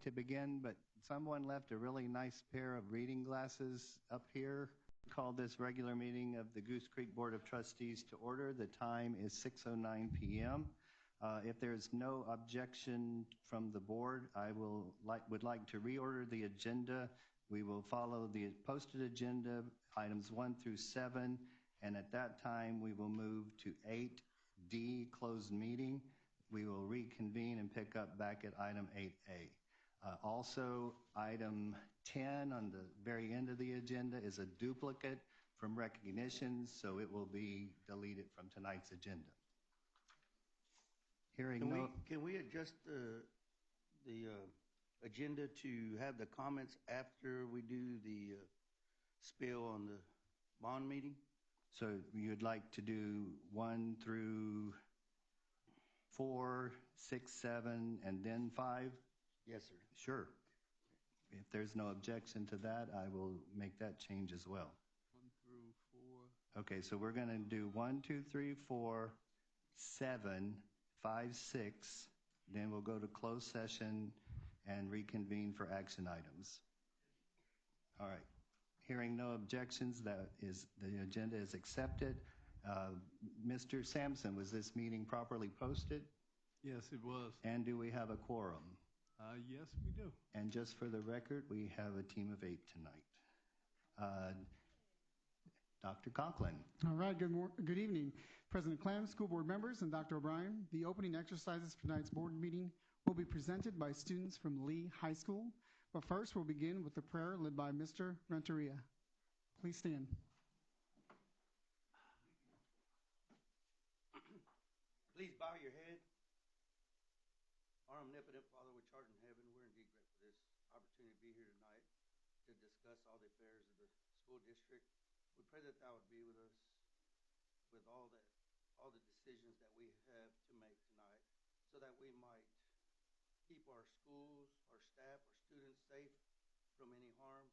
to begin, but someone left a really nice pair of reading glasses up here. Call this regular meeting of the Goose Creek Board of Trustees to order. The time is 6:09 p.m. If there's no objection from the board, I would like to reorder the agenda. We will follow the posted agenda, items 1 through 7, and at that time we will move to 8D, closed meeting. We will reconvene and pick up back at item 8A. Also, item 10 on the very end of the agenda is a duplicate from recognition, so it will be deleted from tonight's agenda. Can we adjust the agenda to have the comments after we do the spill on the bond meeting? So you'd like to do 1 through 4, 6, 7, and then 5? Yes, sir. Sure. If there's no objection to that, I will make that change as well. 1 through 4. Okay, so we're going to do 1, 2, 3, 4, 7, 5, 6. Then we'll go to closed session and reconvene for action items. All right. Hearing no objections, the agenda is accepted. Mr. Sampson, was this meeting properly posted? Yes, it was. And do we have a quorum? Yes, we do. And just for the record, we have a team of 8 tonight. Dr. Conklin. All right, good evening. President Clem, school board members, and Dr. O'Brien. The opening exercises for tonight's board meeting will be presented by students from Lee High School. But first, we'll begin with the prayer led by Mr. Renteria. Please stand. Please bow your head. Our omnipotent Father, which art in heaven, we're indeed grateful for this opportunity to be here tonight to discuss all the affairs of the school district. We pray that thou would be with us with all the decisions that we have to make tonight, so that we might keep our schools, our staff, our students safe from any harm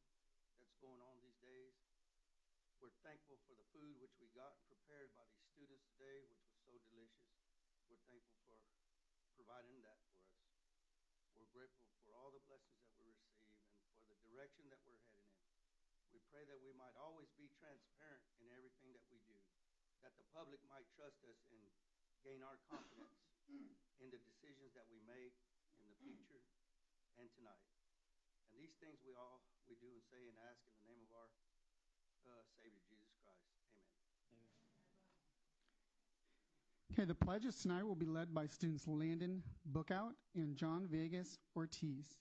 that's going on these days. We're thankful for the food which we got prepared by these students today, which was so delicious. We're thankful for providing that for us. We're grateful for all the blessings that we receive and for the direction that we're heading in. We pray that we might always be transparent in everything that we do, that the public might trust us and gain our confidence in the decisions that we make in the future and tonight. And these things we do and say and ask in the name of our Savior, Jesus Christ. Amen. Okay, the pledges tonight will be led by students Landon Bookout and John Vegas Ortiz.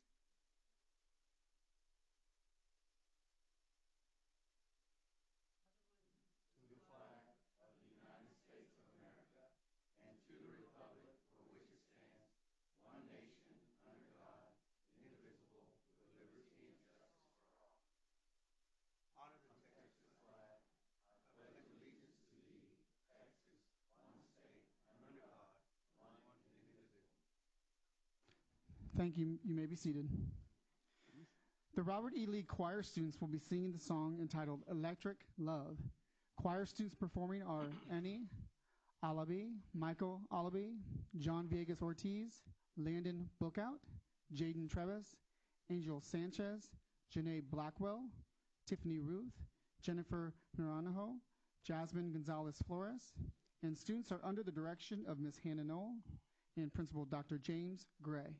Thank you. You may be seated. The Robert E. Lee choir students will be singing the song entitled Electric Love. Choir students performing are Annie Alabi, Michael Alabi, John Viegas Ortiz, Landon Bookout, Jaden Trevis, Angel Sanchez, Janae Blackwell, Tiffany Ruth, Jennifer Naranjo, Jasmine Gonzalez Flores, and students are under the direction of Ms. Hannah Knoll and Principal Dr. James Gray.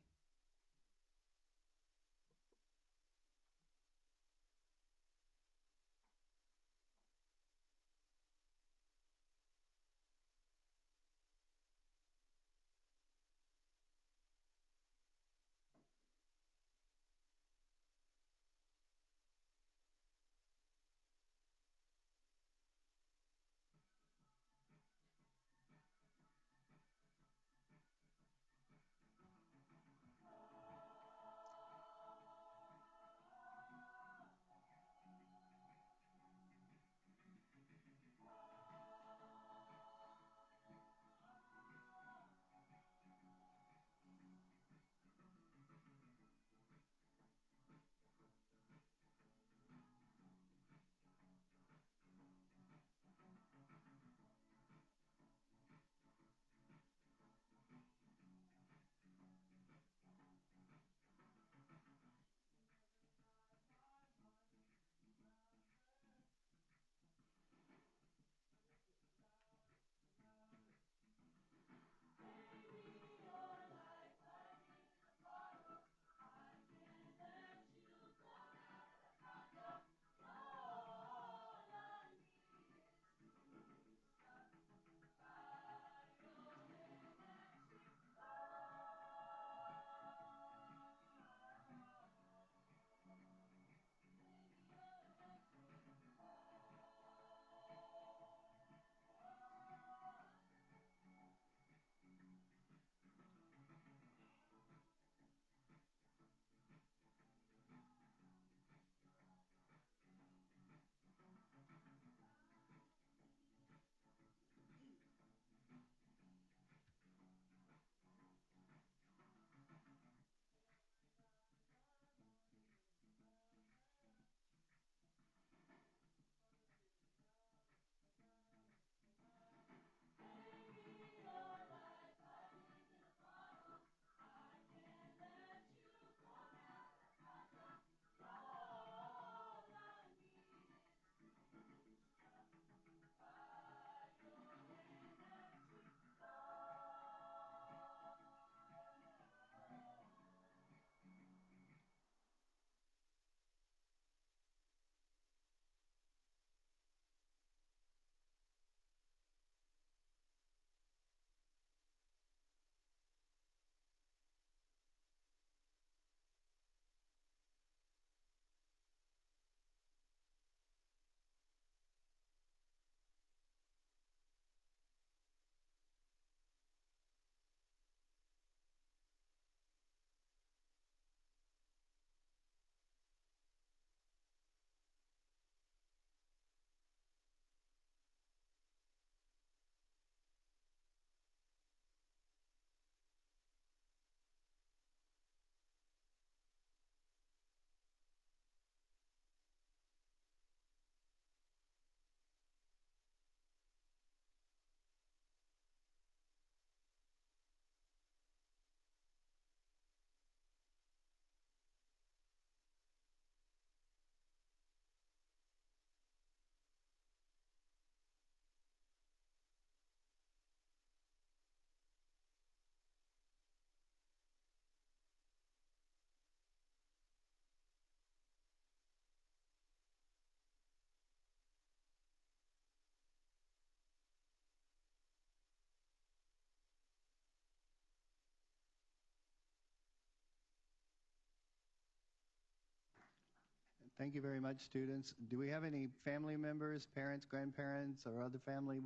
Thank you very much, students. Do we have any family members, parents, grandparents, or other family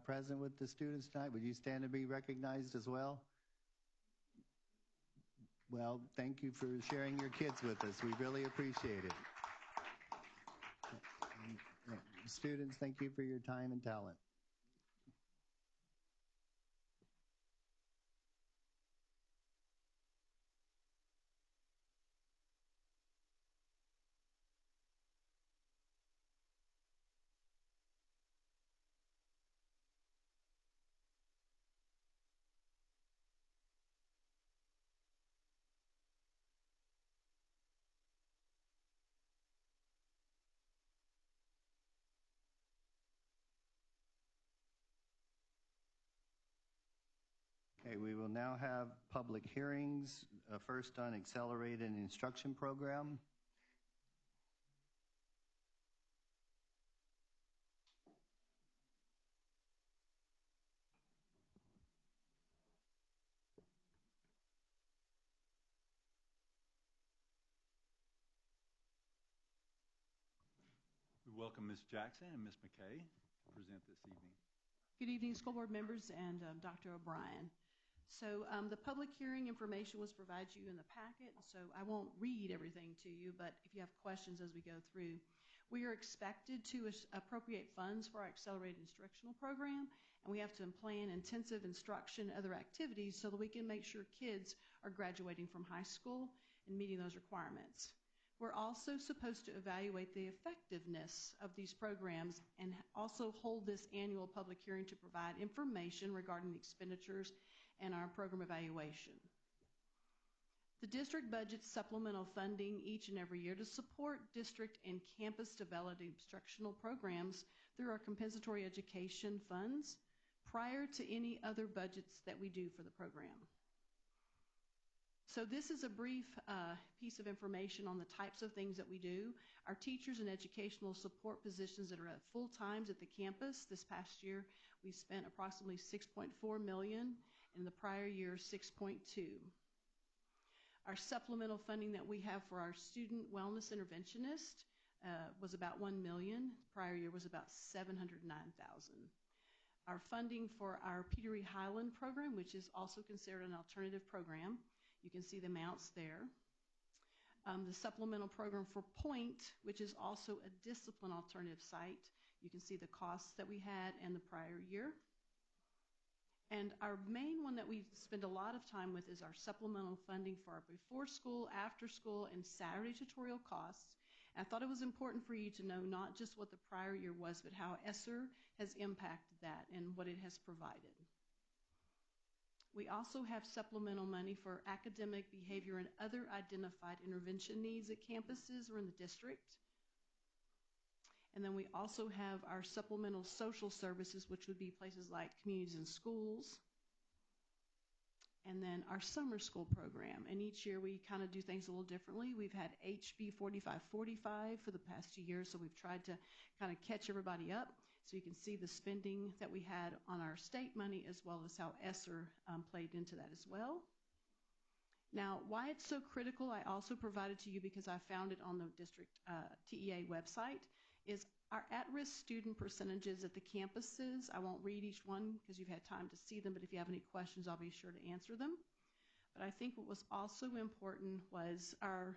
present with the students tonight? Would you stand to be recognized as well? Well, thank you for sharing your kids with us. We really appreciate it. Students, thank you for your time and talent. Okay, we will now have public hearings, first on accelerated instruction program. We welcome Ms. Jackson and Ms. McKay to present this evening. Good evening, school board members and Dr. O'Brien. So the public hearing information was provided to you in the packet, so I won't read everything to you, but if you have questions as we go through. We are expected to appropriate funds for our accelerated instructional program, and we have to plan intensive instruction and other activities so that we can make sure kids are graduating from high school and meeting those requirements. We're also supposed to evaluate the effectiveness of these programs and also hold this annual public hearing to provide information regarding the expenditures and our program evaluation. The district budgets supplemental funding each and every year to support district and campus developed instructional programs through our compensatory education funds prior to any other budgets that we do for the program. So this is a brief piece of information on the types of things that we do. Our teachers and educational support positions that are at full times at the campus. This past year, we spent approximately $6.4 million. In the prior year, $6.2. Our supplemental funding that we have for our student wellness interventionist was about $1 million. Prior year was about $709,000. Our funding for our Peter E. Highland program, which is also considered an alternative program, you can see the amounts there. The supplemental program for Point, which is also a discipline alternative site, you can see the costs that we had and the prior year. And our main one that we spend a lot of time with is our supplemental funding for our before school, after school, and Saturday tutorial costs. And I thought it was important for you to know not just what the prior year was, but how ESSER has impacted that and what it has provided. We also have supplemental money for academic, behavior, and other identified intervention needs at campuses or in the district. And then we also have our supplemental social services, which would be places like communities and schools. And then our summer school program. And each year we kind of do things a little differently. We've had HB 4545 for the past 2 years, so we've tried to kind of catch everybody up. So you can see the spending that we had on our state money as well as how ESSER played into that as well. Now, why it's so critical, I also provided to you because I found it on the district TEA website, is our at-risk student percentages at the campuses. I won't read each one because you've had time to see them, but if you have any questions, I'll be sure to answer them. But I think what was also important was our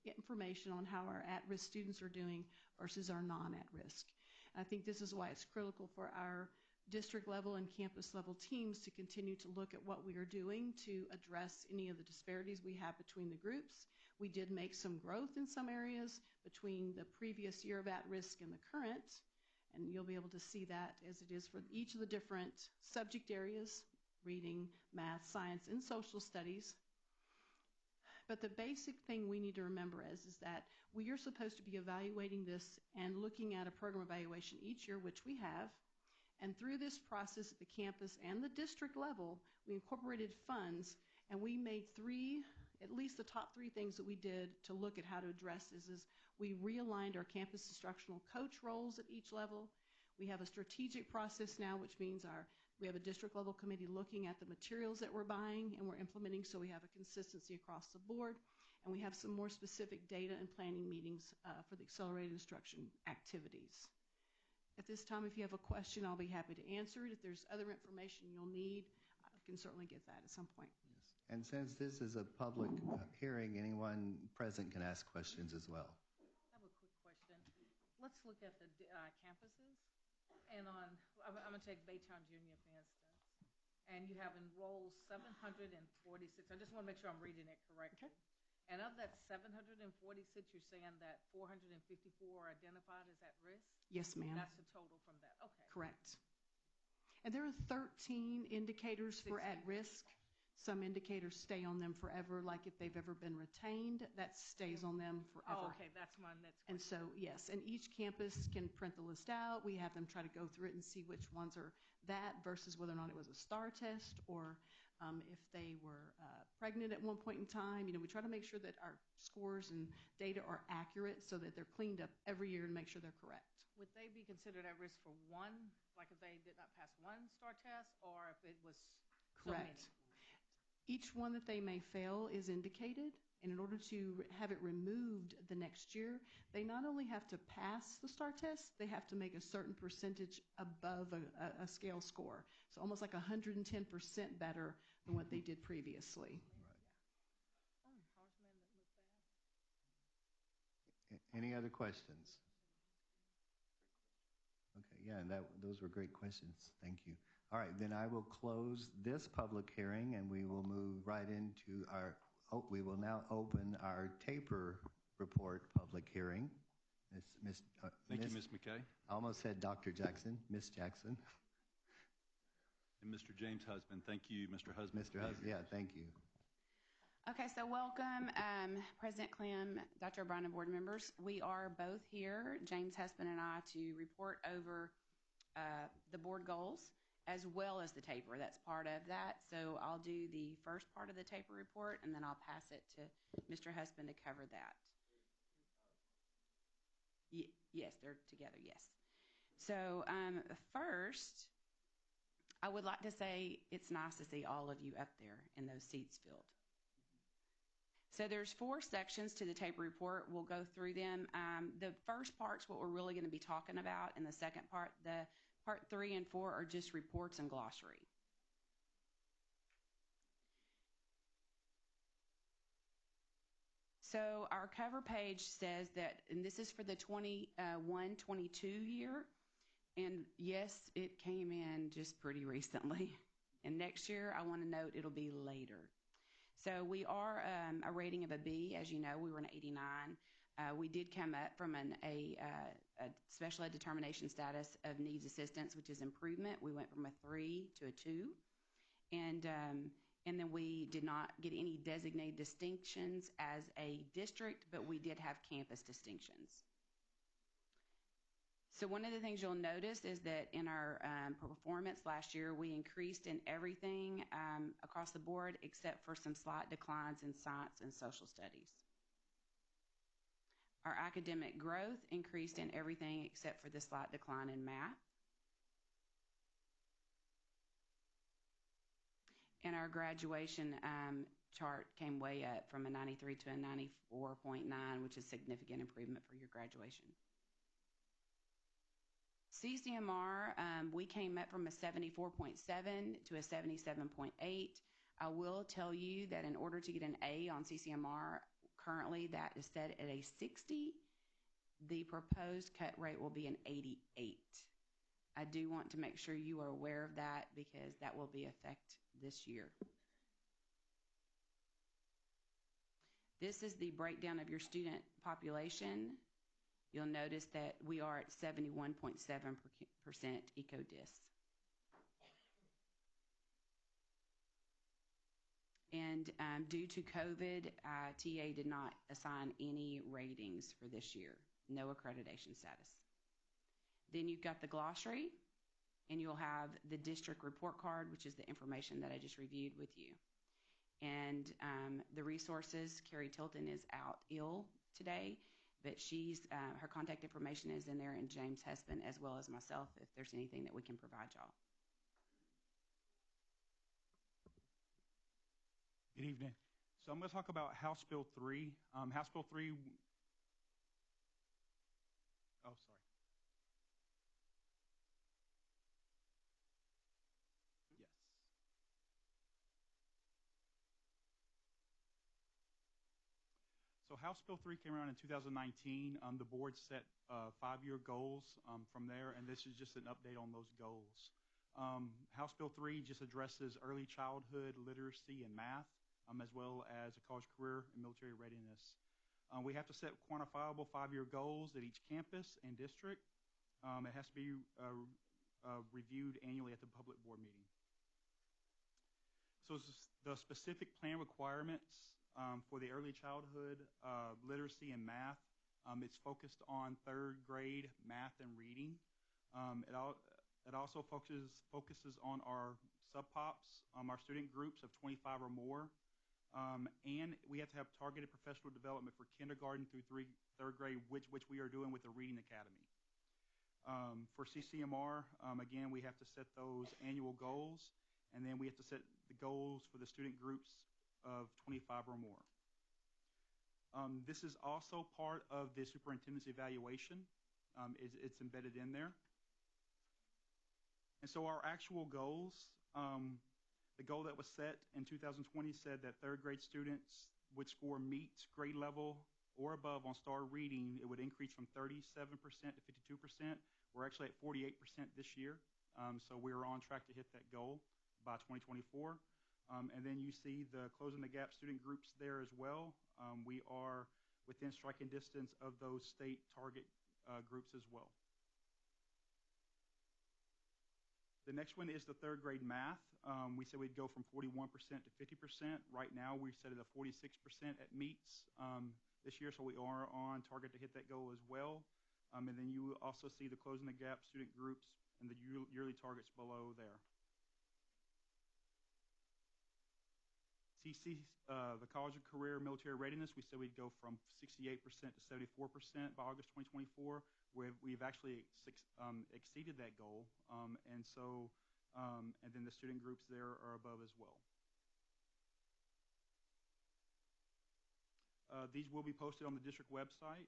information on how our at-risk students are doing versus our non-at-risk. I think this is why it's critical for our district level and campus level teams to continue to look at what we are doing to address any of the disparities we have between the groups. We did make some growth in some areas between the previous year of at-risk and the current, and you'll be able to see that as it is for each of the different subject areas, reading, math, science, and social studies. But the basic thing we need to remember is that we are supposed to be evaluating this and looking at a program evaluation each year, which we have. And through this process at the campus and the district level, we incorporated funds, and we made at least the top 3 things that we did to look at how to address this is we realigned our campus instructional coach roles at each level. We have a strategic process now, which means we have a district level committee looking at the materials that we're buying and we're implementing so we have a consistency across the board. And we have some more specific data and planning meetings for the accelerated instruction activities. At this time, if you have a question, I'll be happy to answer it. If there's other information you'll need, I can certainly get that at some point. Yes. And since this is a public hearing, anyone present can ask questions as well. I have a quick question. Let's look at the campuses. And I'm going to take Baytown Junior, for instance. And you have enrolled 746. I just want to make sure I'm reading it correctly. Okay. And of that 746, you're saying that 454 are identified as at risk? Yes, ma'am. That's the total from that. Okay. Correct. And there are 13 indicators for at risk. Some indicators stay on them forever, like if they've ever been retained, that stays on them forever. Oh, okay, that's my next question. And so, yes, and each campus can print the list out. We have them try to go through it and see which ones are that versus whether or not it was a STAR test or if they were pregnant at one point in time. You know, we try to make sure that our scores and data are accurate so that they're cleaned up every year and make sure they're correct. Would they be considered at risk for one, like if they did not pass one STAR test, or if it was so many? Correct. Each one that they may fail is indicated, and in order to have it removed the next year, they not only have to pass the STAR test, they have to make a certain percentage above a scale score. So almost like 110% better than what they did previously. Any other questions? Okay, yeah, and those were great questions. Thank you. All right, then I will close this public hearing and we will move right into we will now open our taper report public hearing. Thank you, Ms. McKay. I almost said Dr. Jackson, Ms. Jackson. And Mr. James Husband. Thank you, Mr. Husband. Mr. Husband, yeah, thank you. Okay, so welcome, President Clem, Dr. O'Brien, and board members. We are both here, James Husband and I, to report over the board goals as well as the taper. That's part of that. So I'll do the first part of the taper report, and then I'll pass it to Mr. Husband to cover that. Yes, they're together, yes. So first, I would like to say it's nice to see all of you up there in those seats filled. So there's 4 sections to the taper report. We'll go through them. The first part's what we're really going to be talking about, and the second part, the part 3 and 4 are just reports and glossary. So our cover page says that, and this is for the 21-22 year, and yes, it came in just pretty recently. And next year, I want to note it'll be later. So we are a rating of a B. As you know, we were an 89. We did come up from a special ed determination status of needs assistance, which is improvement. We went from a 3 to a 2. And then we did not get any designated distinctions as a district, but we did have campus distinctions. So one of the things you'll notice is that in our performance last year, we increased in everything across the board except for some slight declines in science and social studies. Our academic growth increased in everything except for the slight decline in math. And our graduation chart came way up from a 93 to a 94.9, which is significant improvement for your graduation. CCMR, we came up from a 74.7 to a 77.8. I will tell you that in order to get an A on CCMR, currently that is set at a 60. The proposed cut rate will be an 88. I do want to make sure you are aware of that because that will be effect this year. This is the breakdown of your student population. You'll notice that we are at 71.7% ECODIS. And due to COVID, TA did not assign any ratings for this year, no accreditation status. Then you've got the glossary, and you'll have the district report card, which is the information that I just reviewed with you. And the resources, Carrie Tilton is out ill today, but her contact information is in there, and James Husband as well as myself if there's anything that we can provide y'all. Good evening. So I'm going to talk about House Bill 3. House Bill 3, oh, sorry. Yes. So House Bill 3 came around in 2019. The board set 5-year goals from there, and this is just an update on those goals. House Bill 3 just addresses early childhood literacy and math, as well as a college career and military readiness. We have to set quantifiable 5-year goals at each campus and district. It has to be reviewed annually at the public board meeting. So the specific plan requirements for the early childhood literacy and math, it's focused on 3rd grade math and reading. It also focuses on our sub-pops, our student groups of 25 or more. And we have to have targeted professional development for kindergarten through 3rd grade, which we are doing with the Reading Academy. For CCMR, again, we have to set those annual goals, and then we have to set the goals for the student groups of 25 or more. This is also part of the superintendent's evaluation. It's embedded in there. And so our actual goals, the goal that was set in 2020 said that 3rd grade students would score meets grade level or above on STAR reading. It would increase from 37% to 52%. We're actually at 48% this year. So we're on track to hit that goal by 2024. And then you see the Closing the Gap student groups there as well. We are within striking distance of those state target groups as well. The next one is the 3rd grade math. We said we'd go from 41% to 50%. Right now, we've set it at 46% at meets this year, so we are on target to hit that goal as well. And then you also see the Closing the Gap student groups and the yearly targets below there. The College and Career Military Readiness, we said we'd go from 68% to 74% by August 2024. We've actually exceeded that goal, and then the student groups there are above as well. These will be posted on the district website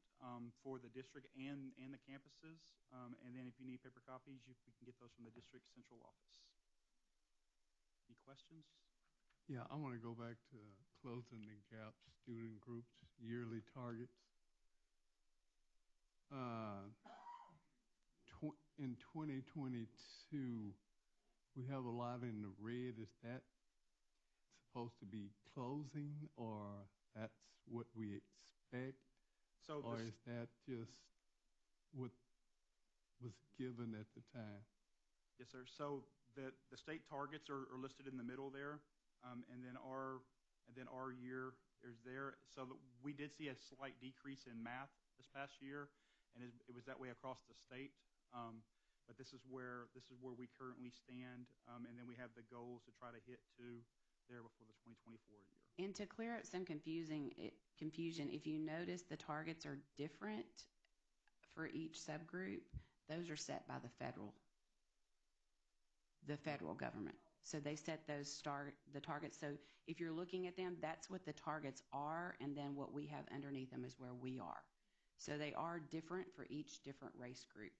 for the district and the campuses, and then if you need paper copies, we can get those from the district central office. Any questions? Yeah, I want to go back to Closing the Gap student groups, yearly targets. In 2022, we have a lot in the red. Is that supposed to be closing, or that's what we expect? Or is that just what was given at the time? Yes, sir. So the state targets are listed in the middle there, and then our year is there. So we did see a slight decrease in math this past year, and it was that way across the state. But this is where we currently stand, and then we have the goals to try to hit to there before the 2024 year. And to clear up some confusion, if you notice the targets are different for each subgroup, those are set by the federal government. So they set the targets. So if you're looking at them, that's what the targets are, and then what we have underneath them is where we are. So they are different for each different race group.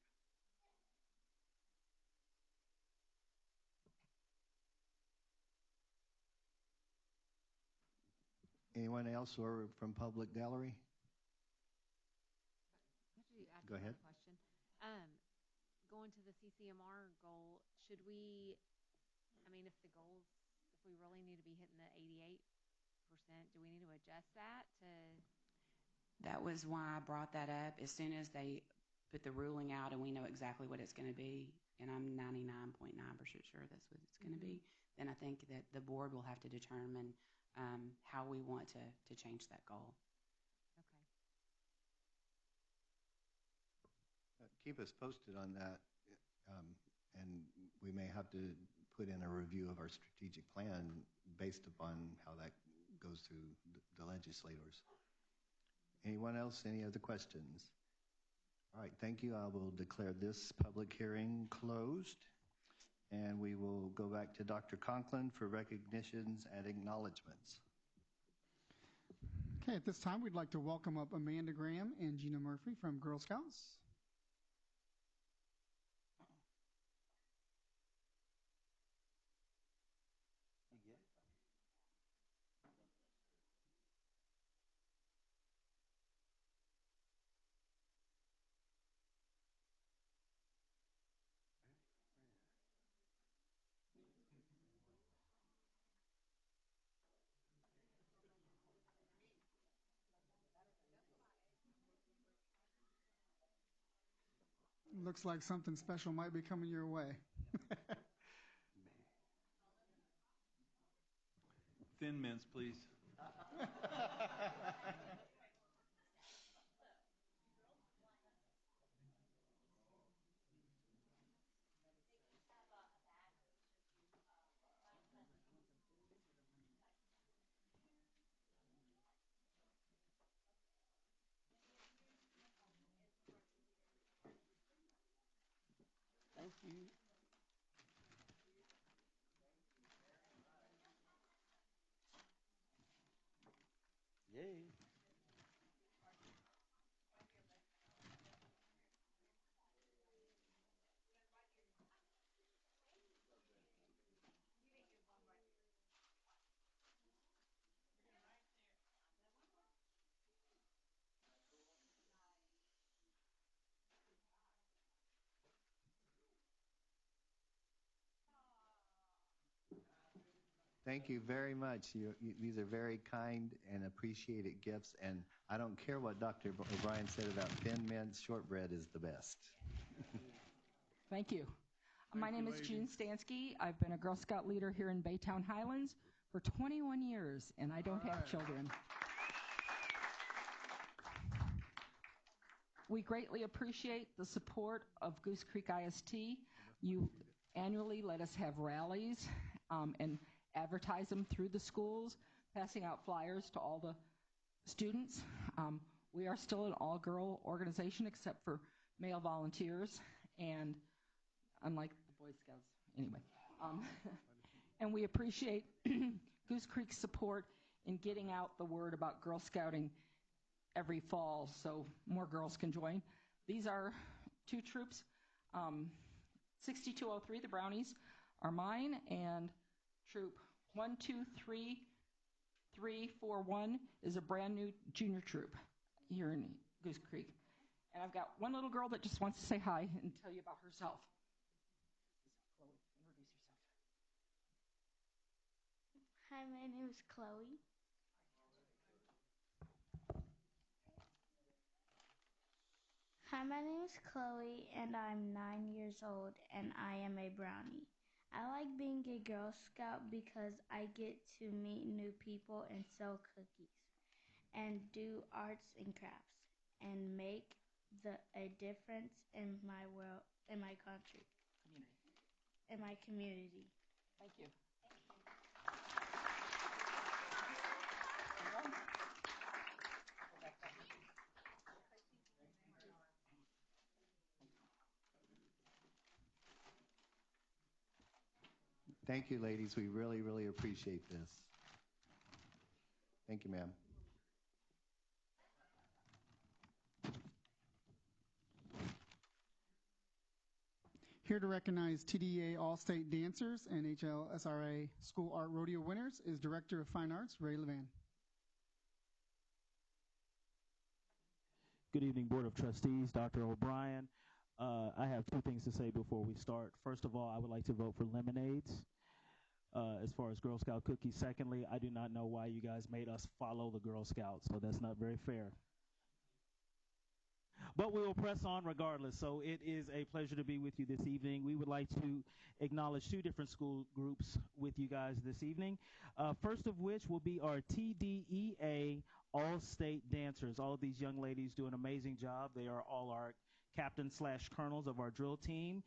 Anyone else or from public gallery? Go ahead. Question. Going to the CCMR goal, should we, I mean, if we really need to be hitting the 88%, do we need to adjust that to? That was why I brought that up. As soon as they put the ruling out and we know exactly what it's going to be, and I'm 99.9% sure that's what it's going to be, then I think that the board will have to determine how we want to change that goal. Okay. Keep us posted on that, and we may have to put in a review of our strategic plan based upon how that goes through the legislators. Anyone else? Any other questions? All right, thank you. I will declare this public hearing closed, and we will go back to Dr. Conklin for recognitions and acknowledgments. Okay, at this time, we'd like to welcome up Amanda Graham and Gina Murphy from Girl Scouts. Looks like something special might be coming your way. Thin mints, please. Thank you. Yay. Thank you very much. These are very kind and appreciated gifts, and I don't care what Dr. O'Brien said about Thin Mints, shortbread is the best. Thank you. My name is June Stansky. I've been a Girl Scout leader here in Baytown Highlands for 21 years, and I don't have children. We greatly appreciate the support of Goose Creek ISD. You annually let us have rallies and advertise them through the schools, passing out flyers to all the students. We are still an all-girl organization except for male volunteers, and unlike the Boy Scouts, anyway. And we appreciate Goose Creek's support in getting out the word about Girl Scouting every fall so more girls can join. These are two troops. 6203, the Brownies, are mine, and troop 123341 is a brand new junior troop here in Goose Creek. And I've got one little girl that just wants to say hi and tell you about herself. Chloe, introduce yourself. Hi, my name is Chloe. Hi, my name is Chloe, and I'm 9 years old, and I am a brownie. I like being a Girl Scout because I get to meet new people and sell cookies, and do arts and crafts, and make a difference in my world, in my country, in my community. Thank you. Thank you, ladies. We really, really appreciate this. Thank you, ma'am. Here to recognize TDA All-State Dancers and HLSRA School Art Rodeo winners is Director of Fine Arts, Ray Levan. Good evening, Board of Trustees, Dr. O'Brien. I have two things to say before we start. First of all, I would like to vote for lemonades as far as Girl Scout cookies. Secondly, I do not know why you guys made us follow the Girl Scouts, so that's not very fair. But we will press on regardless. So it is a pleasure to be with you this evening. We would like to acknowledge two different school groups with you guys this evening. First of which will be our TDEA All-State Dancers. All of these young ladies do an amazing job. They are all our captain/colonels of our drill team.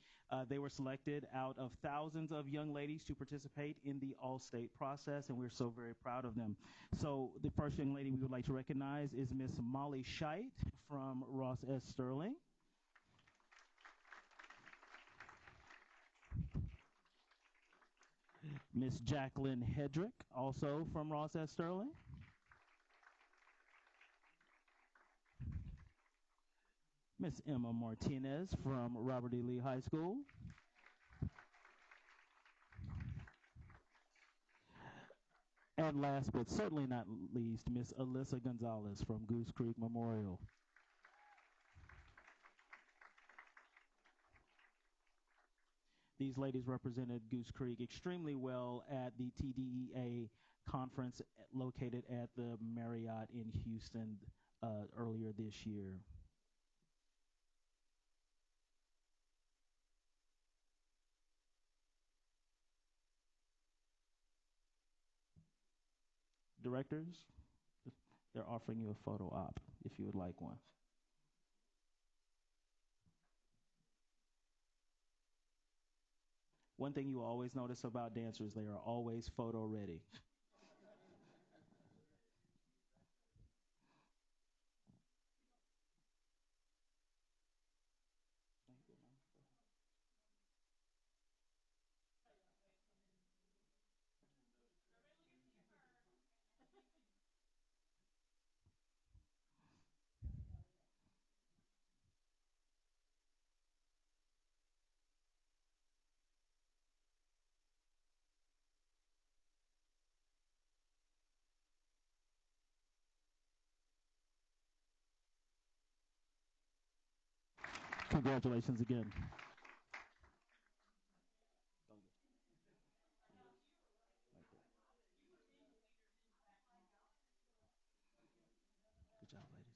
They were selected out of thousands of young ladies to participate in the all-state process, and we're so very proud of them. So the first young lady we would like to recognize is Miss Molly Scheidt from Ross S. Sterling. Miss Jacqueline Hedrick, also from Ross S. Sterling. Miss Emma Martinez from Robert E. Lee High School. And last but certainly not least, Miss Alyssa Gonzalez from Goose Creek Memorial. These ladies represented Goose Creek extremely well at the TDEA conference located at the Marriott in Houston earlier this year. Directors, they're offering you a photo op if you would like one. One thing you will always notice about dancers, they are always photo ready. Congratulations again. Good job, ladies.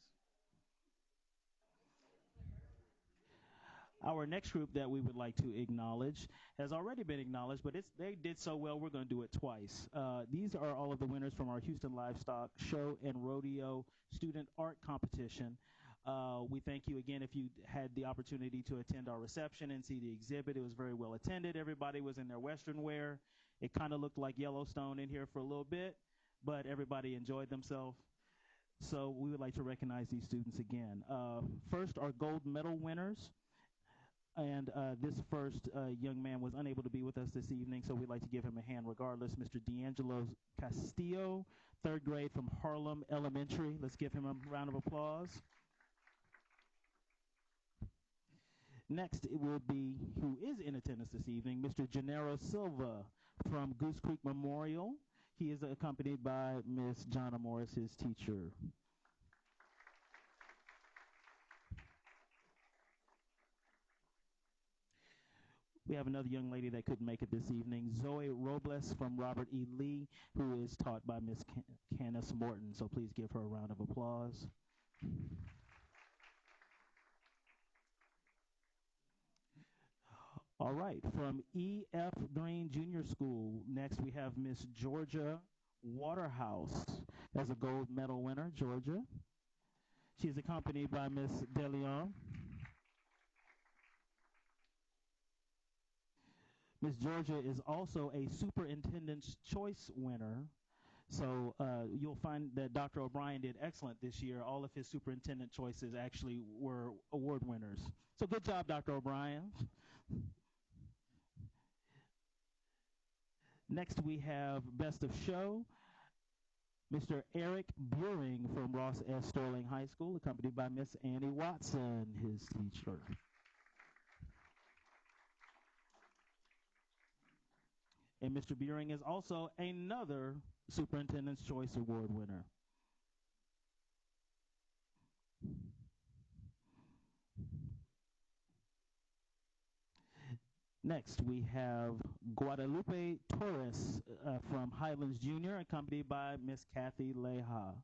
Our next group that we would like to acknowledge has already been acknowledged, but they did so well, we're going to do it twice. These are all of the winners from our Houston Livestock Show and Rodeo Student Art Competition. We thank you again if you had the opportunity to attend our reception and see the exhibit. It was very well attended. Everybody was in their Western wear. It kind of looked like Yellowstone in here for a little bit, but everybody enjoyed themselves. So we would like to recognize these students again. First, our gold medal winners. And this first young man was unable to be with us this evening, so we'd like to give him a hand regardless. Mr. D'Angelo Castillo, third grade from Harlem Elementary. Let's give him a round of applause. Next, it will be, who is in attendance this evening, Mr. Gennaro Silva from Goose Creek Memorial. He is accompanied by Miss Jonna Morris, his teacher. We have another young lady that couldn't make it this evening, Zoe Robles from Robert E. Lee, who is taught by Miss Candace Morton. So please give her a round of applause. All right, from E.F. Green Junior School, next we have Miss Georgia Waterhouse as a gold medal winner, Georgia. She's accompanied by Miss DeLeon. Miss Georgia is also a Superintendent's Choice winner. So you'll find that Dr. O'Brien did excellent this year. All of his superintendent choices actually were award winners. So good job, Dr. O'Brien. Next, we have Best of Show, Mr. Eric Buring from Ross S. Sterling High School, accompanied by Miss Annie Watson, his teacher. And Mr. Buring is also another Superintendent's Choice Award winner. Next, we have Guadalupe Torres from Highlands Junior, accompanied by Miss Kathy Leha.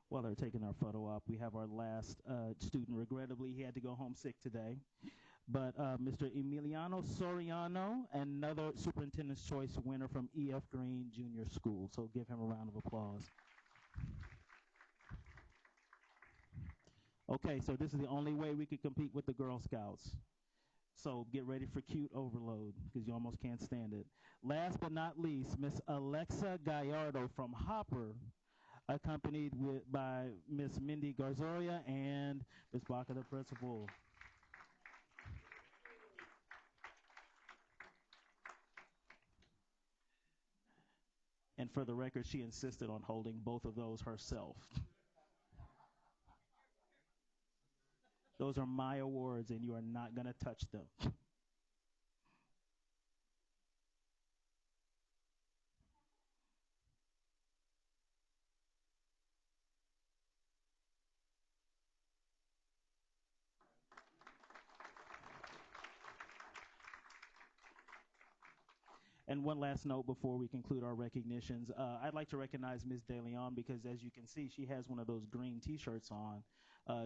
While they're taking our photo op, we have our last student. Regrettably, he had to go home sick today. But Mr. Emiliano Soriano, another Superintendent's Choice winner from E.F. Green Junior School. So give him a round of applause. Okay, so this is the only way we could compete with the Girl Scouts. So get ready for cute overload, because you almost can't stand it. Last but not least, Miss Alexa Gallardo from Hopper, accompanied by Miss Mindy Garzoria and Ms. Baca, the principal. And for the record, she insisted on holding both of those herself. Those are my awards, and you are not going to touch them. And one last note before we conclude our recognitions. I'd like to recognize Ms. DeLeon because, as you can see, she has one of those green T-shirts on.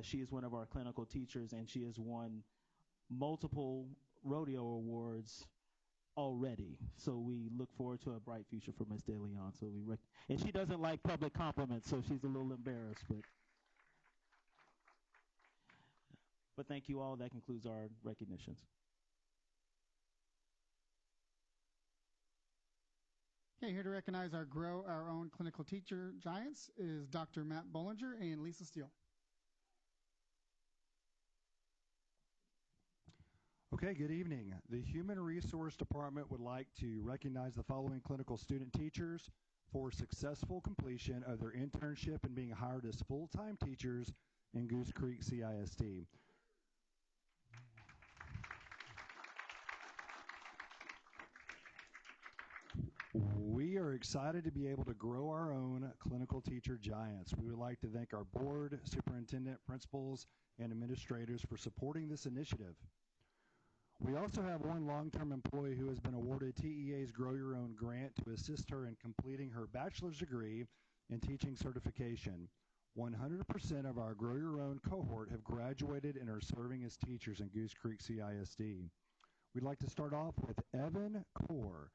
She is one of our clinical teachers, and she has won multiple rodeo awards already. So we look forward to a bright future for Ms. DeLeon. And she doesn't like public compliments, so she's a little embarrassed. But thank you all. That concludes our recognitions. Okay, here to recognize our Grow Our Own Clinical Teacher Giants is Dr. Matt Bollinger and Lisa Steele. Okay, good evening. The Human Resource Department would like to recognize the following clinical student teachers for successful completion of their internship and being hired as full-time teachers in Goose Creek CISD. We are excited to be able to grow our own clinical teacher giants. We would like to thank our board, superintendent, principals, and administrators for supporting this initiative. We also have one long-term employee who has been awarded TEA's Grow Your Own grant to assist her in completing her bachelor's degree in teaching certification. 100% of our Grow Your Own cohort have graduated and are serving as teachers in Goose Creek CISD. We'd like to start off with Evan Core.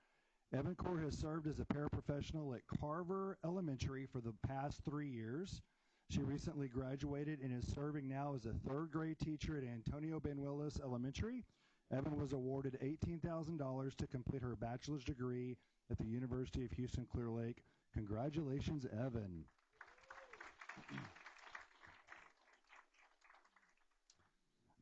Evan Core has served as a paraprofessional at Carver Elementary for the past 3 years. She recently graduated and is serving now as a third grade teacher at Antonio Banuelos Elementary. Evan was awarded $18,000 to complete her bachelor's degree at the University of Houston Clear Lake. Congratulations, Evan.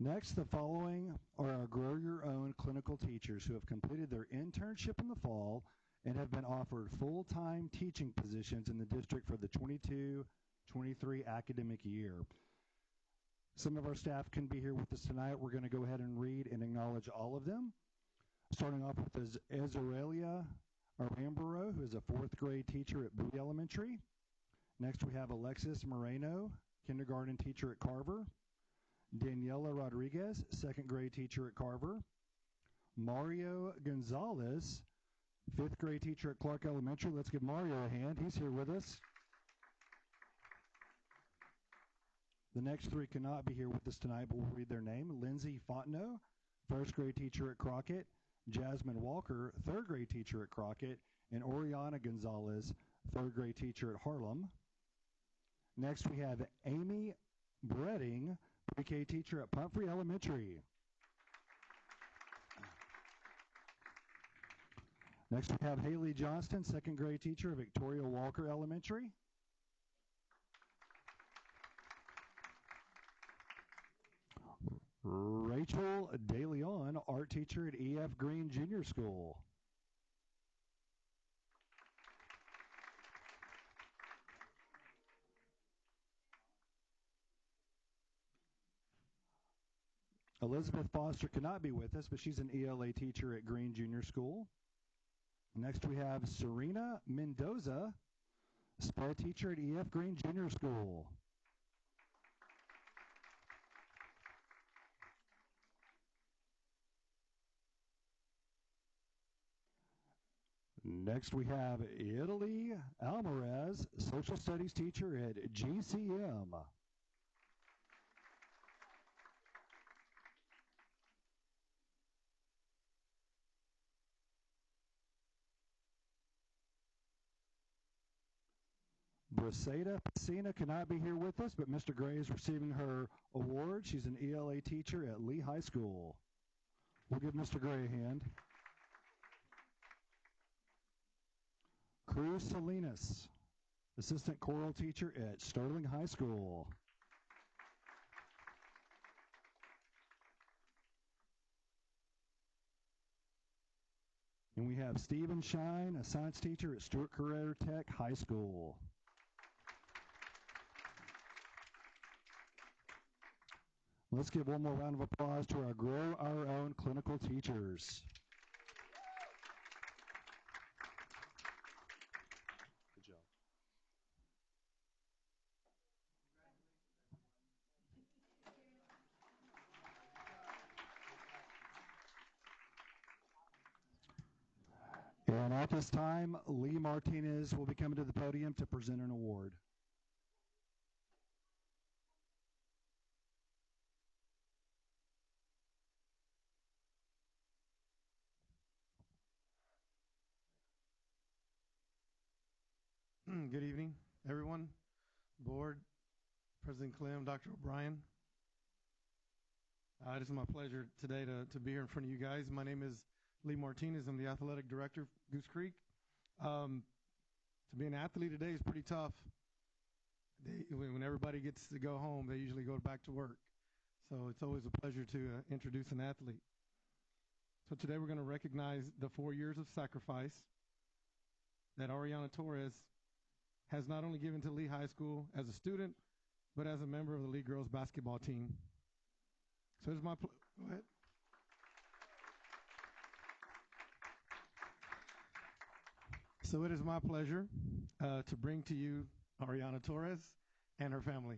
Next, the following are our Grow Your Own clinical teachers who have completed their internship in the fall and have been offered full-time teaching positions in the district for the 22-23 academic year. Some of our staff can be here with us tonight. We're going to go ahead and read and acknowledge all of them. Starting off with Azarelia Aramburo, who is a fourth grade teacher at Bowie Elementary. Next, we have Alexis Moreno, kindergarten teacher at Carver. Daniela Rodriguez, second grade teacher at Carver. Mario Gonzalez, fifth grade teacher at Clark Elementary. Let's give Mario a hand. He's here with us. The next three cannot be here with us tonight, but we'll read their name. Lindsay Fontenot, first grade teacher at Crockett. Jasmine Walker, third grade teacher at Crockett. And Oriana Gonzalez, third grade teacher at Harlem. Next, we have Amy Bredding, pre-K teacher at Pumphrey Elementary. Next, we have Haley Johnston, second grade teacher at Victoria Walker Elementary. Rachel DeLeon, art teacher at E.F. Green Junior School. Elizabeth Foster cannot be with us, but she's an ELA teacher at Green Junior School. Next, we have Serena Mendoza, sped teacher at E.F. Green Junior School. Next, we have Italy Alvarez, social studies teacher at GCM. Briseida Pacina cannot be here with us, but Mr. Gray is receiving her award. She's an ELA teacher at Lee High School. We'll give Mr. Gray a hand. Cruz Salinas, assistant choral teacher at Sterling High School. And we have Stephen Shine, a science teacher at Stewart Career Tech High School. Let's give one more round of applause to our Grow Our Own clinical teachers. Good job. And at this time, Lee Martinez will be coming to the podium to present an award. Good evening, everyone, board, President Clem, Dr. O'Brien. It is my pleasure today to be here in front of you guys. My name is Lee Martinez. I'm the athletic director of Goose Creek. To be an athlete today is pretty tough. When everybody gets to go home, they usually go back to work. So it's always a pleasure to introduce an athlete. So today we're going to recognize the 4 years of sacrifice that Ariana Torres has not only given to Lee High School as a student, but as a member of the Lee girls basketball team. So it's my go ahead. So it is my pleasure to bring to you Ariana Torres and her family.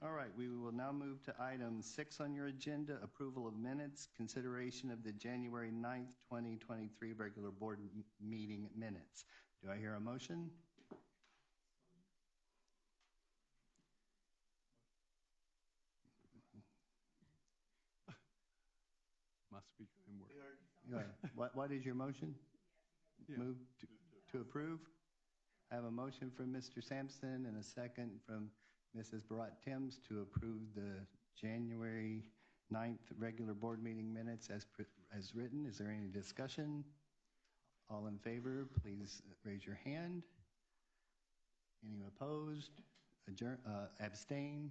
All right, we will now move to item 6 on your agenda, approval of minutes, consideration of the January 9th, 2023 regular board meeting minutes. Do I hear a motion? My speaker didn't work. Go ahead. What is your motion? Yeah. Move to approve? I have a motion from Mr. Sampson and a second from Mrs. Barat-Timms to approve the January 9th regular board meeting minutes as written. Is there any discussion? All in favor, please raise your hand. Any opposed? Abstain?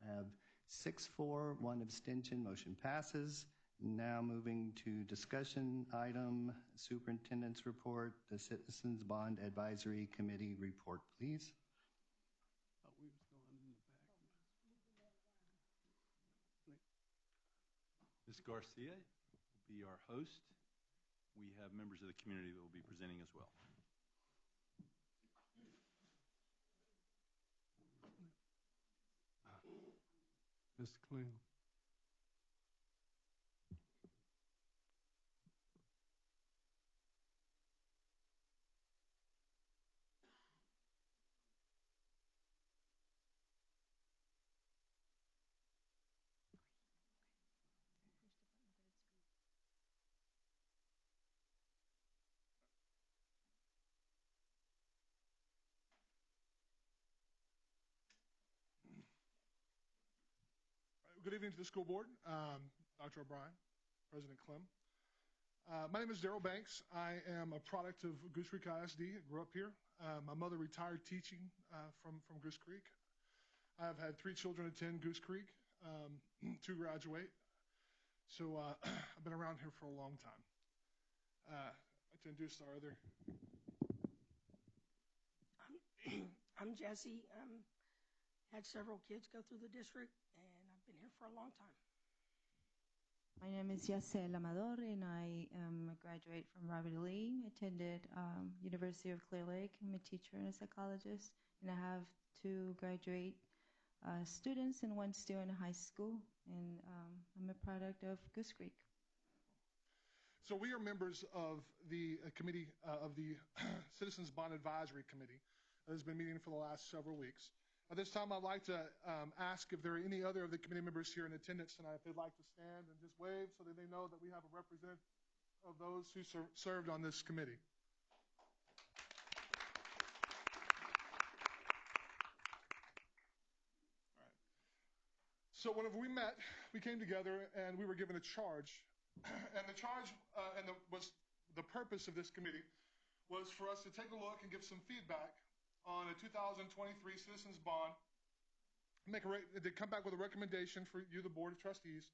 I have 6-4, 1 abstention. Motion passes. Now moving to discussion item, Superintendent's report, the Citizens Bond Advisory Committee report, please. We was going in the back. Ms. Garcia will be our host. We have members of the community that will be presenting as well. Mr. Clem. Good evening to the school board, Dr. O'Brien, President Clem. My name is Daryl Banks. I am a product of Goose Creek ISD. I grew up here. My mother retired teaching from Goose Creek. I've had 3 children attend Goose Creek, 2 graduate. So I've been around here for a long time. To introduce our other. I'm Jesse. Had several kids go through the district, and I've been here for a long time. My name is Yasel Amador, and I am a graduate from Robert E. Lee. Attended University of Clear Lake. I'm a teacher and a psychologist, and I have 2 graduate students and 1 still in high school, and I'm a product of Goose Creek. So we are members of the committee of the Citizens Bond Advisory Committee that has been meeting for the last several weeks. At this time, I'd like to ask if there are any other of the committee members here in attendance tonight, if they'd like to stand and just wave so that they know that we have a representative of those who served on this committee. All right. So whenever we met, we came together and we were given a charge. And the charge the purpose of this committee was for us to take a look and give some feedback on a 2023 Citizens Bond, to come back with a recommendation for you, the Board of Trustees,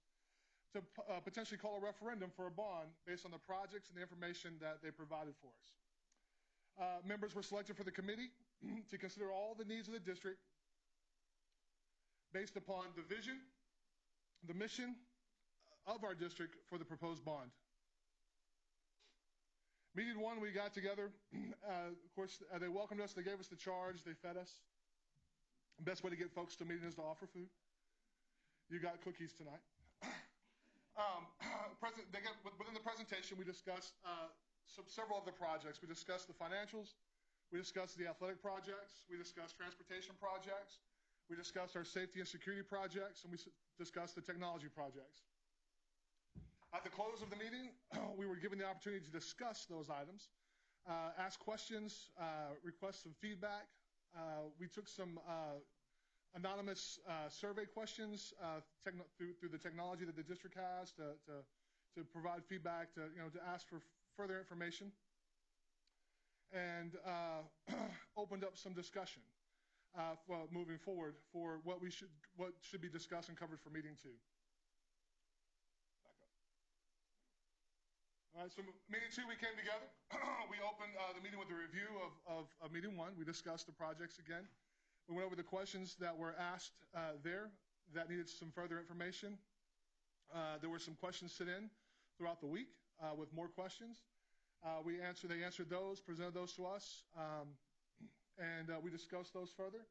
to potentially call a referendum for a bond based on the projects and the information that they provided for us. Members were selected for the committee to consider all the needs of the district based upon the vision, the mission of our district for the proposed bond. Meeting 1, we got together. Of course, they welcomed us. They gave us the charge. They fed us. The best way to get folks to a meeting is to offer food. You got cookies tonight. Within the presentation, we discussed several of the projects. We discussed the financials. We discussed the athletic projects. We discussed transportation projects. We discussed our safety and security projects. And we discussed the technology projects. At the close of the meeting, we were given the opportunity to discuss those items, ask questions, request some feedback. We took some anonymous survey questions through the technology that the district has to provide feedback, to ask for further information, and opened up some discussion moving forward for what should be discussed and covered for meeting 2. All right, so meeting 2, we came together. We opened the meeting with a review of meeting 1. We discussed the projects again. We went over the questions that were asked there that needed some further information. There were some questions sent in throughout the week with more questions. They answered those, presented those to us, and we discussed those further.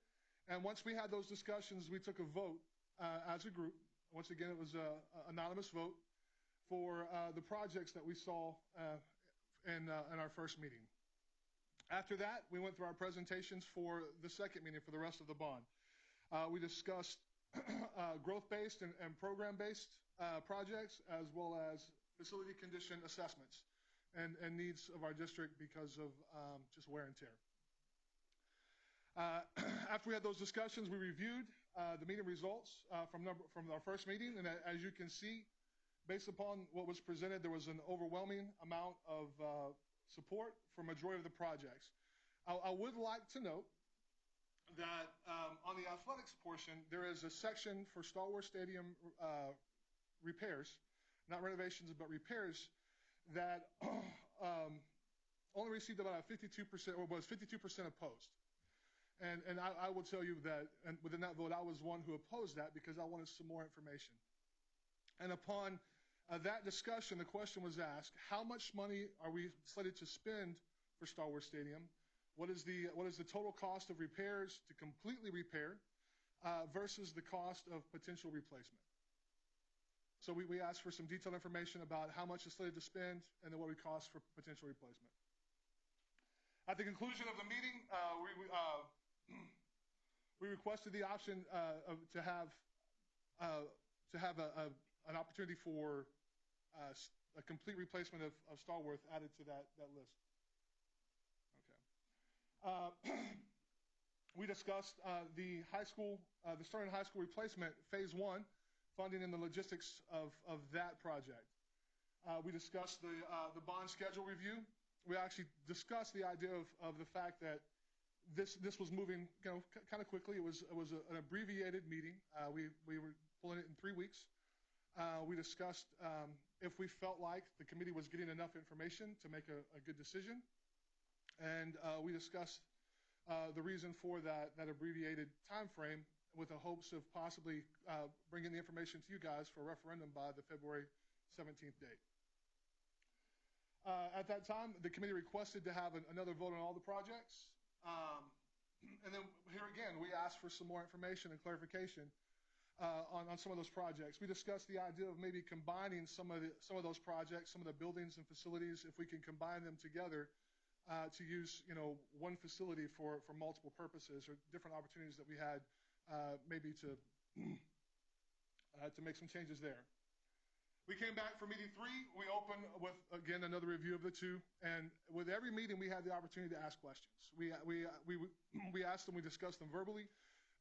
And once we had those discussions, we took a vote as a group. Once again, it was an anonymous vote for the projects that we saw in our first meeting. After that, we went through our presentations for the second meeting for the rest of the bond. We discussed growth-based and program-based projects, as well as facility condition assessments and needs of our district because of just wear and tear. After we had those discussions, we reviewed the meeting results from our first meeting, and as you can see, based upon what was presented, there was an overwhelming amount of support for a majority of the projects. I would like to note that on the athletics portion, there is a section for Star Wars Stadium repairs, not renovations, but repairs, that only received about a 52%, or was 52% opposed. And I will tell you that, and within that vote, I was one who opposed that because I wanted some more information. And upon that discussion, the question was asked, how much money are we slated to spend for Star Wars Stadium? What is the total cost of repairs to completely repair versus the cost of potential replacement? So we asked for some detailed information about how much is slated to spend and then what it costs for potential replacement. At the conclusion of the meeting, we requested the option to have an opportunity for a complete replacement of Starworth added to that list. Okay. We discussed the Sterling High School replacement, Phase 1, funding and the logistics of that project. We discussed the bond schedule review. We actually discussed the idea of the fact that this was moving kind of quickly. It was an abbreviated meeting. We were pulling it in 3 weeks. We discussed if we felt like the committee was getting enough information to make a good decision. And we discussed the reason for that abbreviated time frame with the hopes of possibly bringing the information to you guys for a referendum by the February 17th date. At that time, the committee requested to have another vote on all the projects. And then here again, we asked for some more information and clarification on some of those projects. We discussed the idea of maybe combining some of those projects, some of the buildings and facilities, if we can combine them together to use one facility for multiple purposes, or different opportunities that we had maybe to make some changes there. We came back for meeting 3. We opened with, again, another review of the 2. And with every meeting, we had the opportunity to ask questions. We asked them, we discussed them verbally.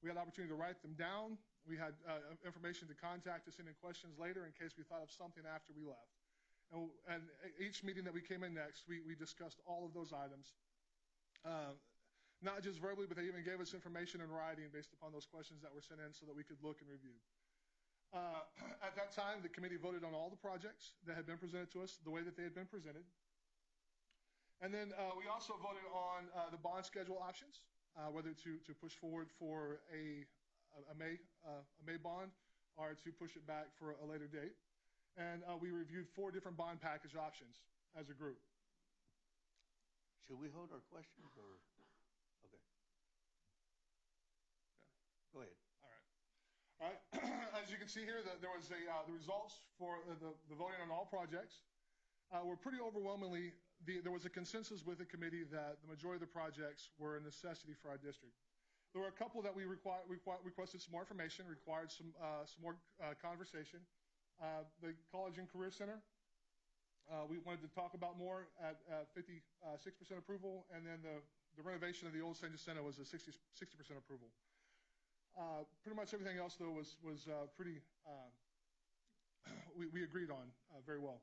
We had the opportunity to write them down. We had information to contact us in questions later in case we thought of something after we left. And each meeting that we came in next, we discussed all of those items. Not just verbally, but they even gave us information in writing based upon those questions that were sent in so that we could look and review. At that time, the committee voted on all the projects that had been presented to us the way that they had been presented. And then we also voted on the bond schedule options, whether to push forward for a May bond or to push it back for a later date. And we reviewed 4 different bond package options as a group. Should we hold our questions or? Okay. Go ahead. All right. As you can see here, there was the results for the voting on all projects were pretty overwhelmingly, there was a consensus with the committee that the majority of the projects were a necessity for our district. There were a couple that we requested some more information, required some more conversation. The College and Career Center, we wanted to talk about more at 56% approval, and then the renovation of the old St. Jacinto was a 60% approval. Pretty much everything else, though, was pretty, we agreed on very well.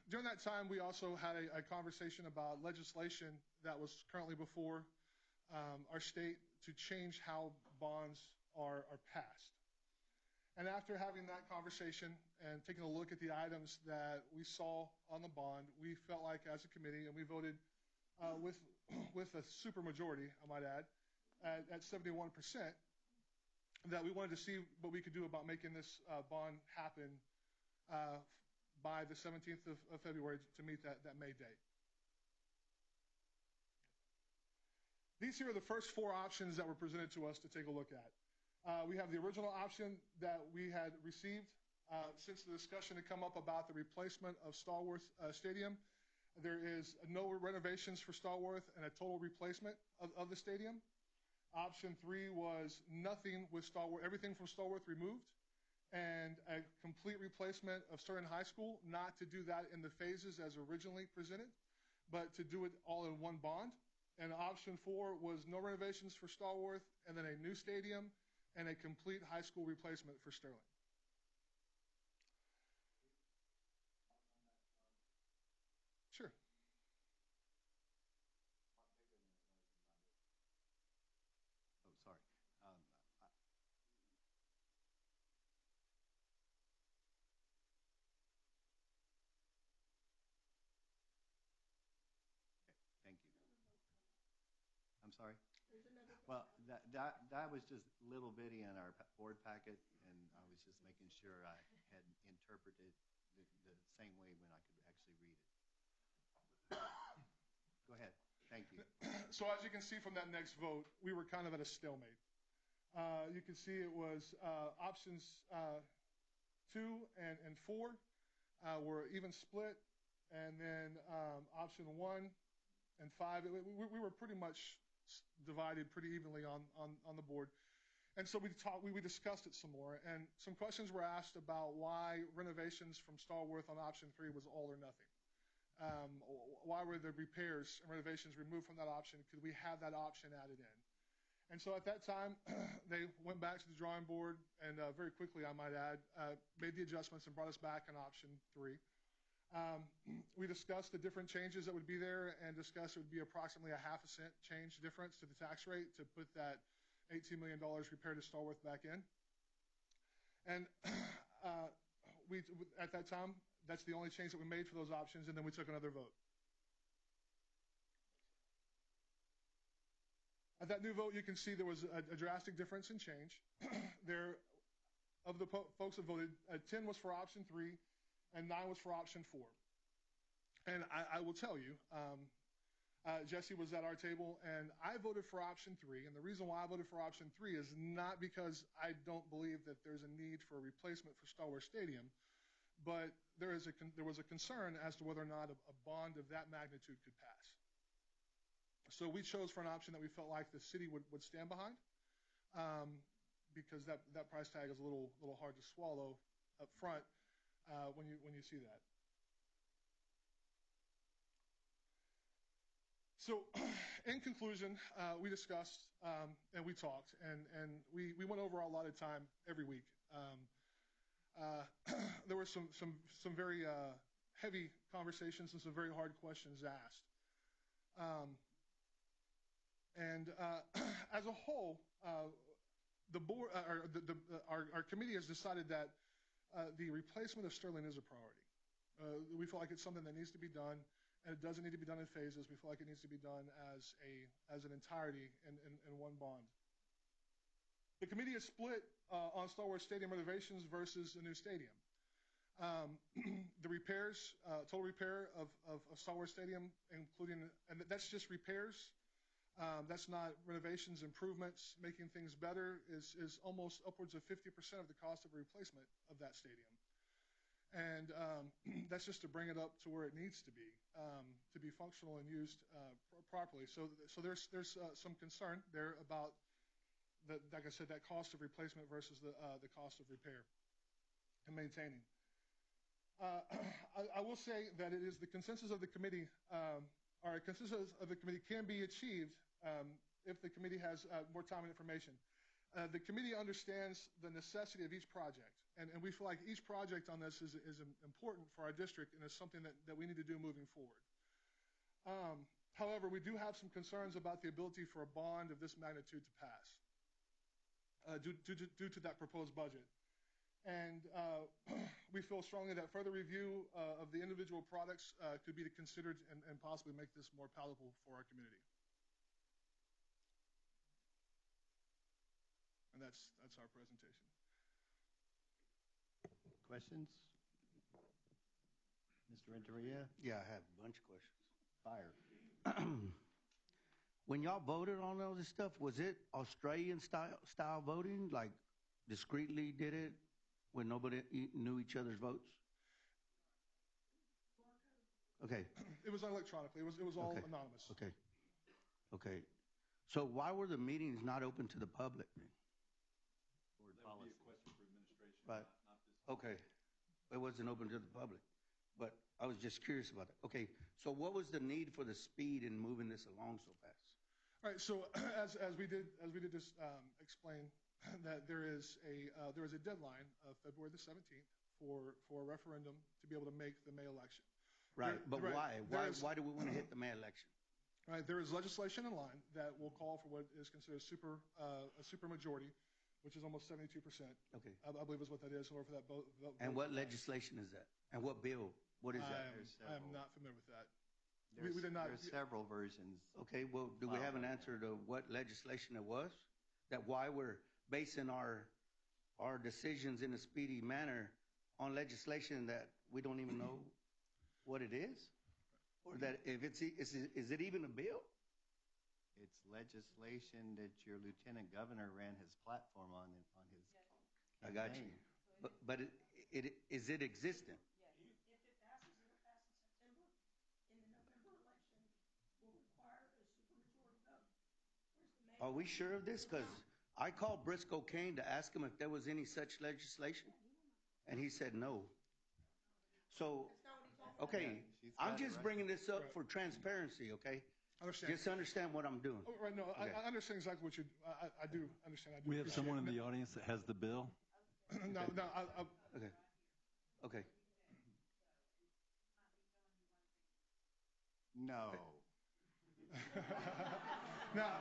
During that time, we also had a conversation about legislation that was currently before our state to change how bonds are passed. And after having that conversation and taking a look at the items that we saw on the bond, we felt like as a committee, and we voted with a super majority, I might add, at 71%, that we wanted to see what we could do about making this bond happen by the 17th of February to meet that May date. These here are the first 4 options that were presented to us to take a look at. We have the original option that we had received since the discussion had come up about the replacement of Stallworth Stadium. There is no renovations for Stallworth and a total replacement of the stadium. Option 3 was nothing with Stallworth, everything from Stallworth removed, and a complete replacement of Sterling High School, not to do that in the phases as originally presented, but to do it all in one bond. And option 4 was no renovations for Stallworth, and then a new stadium, and a complete high school replacement for Sterling. Sure. Oh, sorry. Thank you. I'm sorry? Well, that was just little bitty in our board packet, and I was just making sure I had interpreted the same way when I could actually read it. Go ahead. Thank you. So as you can see from that next vote, we were kind of at a stalemate. You can see it was options 2 and 4 were even split, and then option 1 and 5, we were pretty much divided pretty evenly on the board. And so we discussed it some more, and some questions were asked about why renovations from Stallworth on option 3 was all or nothing. Why were the repairs and renovations removed from that option? Could we have that option added in? And so at that time, they went back to the drawing board and very quickly, I might add, made the adjustments and brought us back on option 3. We discussed the different changes that would be there and discussed it would be approximately a half a cent change difference to the tax rate to put that $18 million repair to Stallworth back in. And we, at that time, that's the only change that we made for those options, and then we took another vote. At that new vote, you can see there was a drastic difference in change. There, of the folks that voted, 10 was for option 3, and 9 was for option 4. And I will tell you, Jesse was at our table, and I voted for option 3. And the reason why I voted for option 3 is not because I don't believe that there's a need for a replacement for Stallworth Stadium, but there was a concern as to whether or not a bond of that magnitude could pass. So we chose for an option that we felt like the city would stand behind, because that price tag is a little hard to swallow up front when you see that. So in conclusion, we discussed and we talked, and we went over our allotted time every week. There were some very heavy conversations and some very hard questions asked. And as a whole, the board, our committee has decided that the replacement of Sterling is a priority. We feel like it's something that needs to be done, and it doesn't need to be done in phases. We feel like it needs to be done as an entirety in one bond. The committee is split on Stallworth Stadium renovations versus a new stadium. The repairs, total repair of Stallworth Stadium, including, and that's just repairs. That's not renovations, improvements, making things better, is almost upwards of 50% of the cost of a replacement of that stadium. And that's just to bring it up to where it needs to be functional and used properly. So there's some concern there about, like I said, that cost of replacement versus the cost of repair and maintaining. I will say that it is the consensus of the committee, or a consensus of the committee can be achieved if the committee has more time and information. The committee understands the necessity of each project, and we feel like each project on this is important for our district and is something that we need to do moving forward. However, we do have some concerns about the ability for a bond of this magnitude to pass due to that proposed budget. And we feel strongly that further review of the individual products could be considered and possibly make this more palatable for our community. And that's our presentation. Questions? Mr. Renteria? Yeah, I have a bunch of questions. Fire. When y'all voted on all this stuff, was it Australian style voting, like discreetly did it when nobody knew each other's votes? Okay. It was electronically. It was all Okay. anonymous. Okay. So why were the meetings not open to the public? That would be a question for administration, Right. not this. Okay. It wasn't open to the public, but I was just curious about that. Okay. So what was the need for the speed in moving this along so fast? All right. So as we did just explain that there is a deadline of February the 17th for a referendum to be able to make the May election. Right. But right, why do we want to hit the May election? Right. There is legislation in line that will call for what is considered a super majority, which is almost 72%. Okay. I believe is what that is in order for that vote. And what legislation is that? And what bill? What is that? I am not familiar with that. There's, we did not. There's several versions. Okay. Well, do we have an answer to what legislation it was? That why we're basing our decisions in a speedy manner on legislation that we don't even know what it is? Or that if is it even a bill? It's legislation that your lieutenant governor ran his platform on his campaign. I got you. But is it existent? If it passes, it'll pass in September. In the November election, will require a supermajority vote. Where's the May? Are we sure of this? Because I called Briscoe Kane to ask him if there was any such legislation, and he said no. So, okay, I'm just bringing this up for transparency, okay? Understand. Just understand what I'm doing. Oh, right, no, Okay. I understand exactly what you, I do understand. I do We have appreciate someone in it. the audience that has the bill. No, Okay. Okay. No. Now,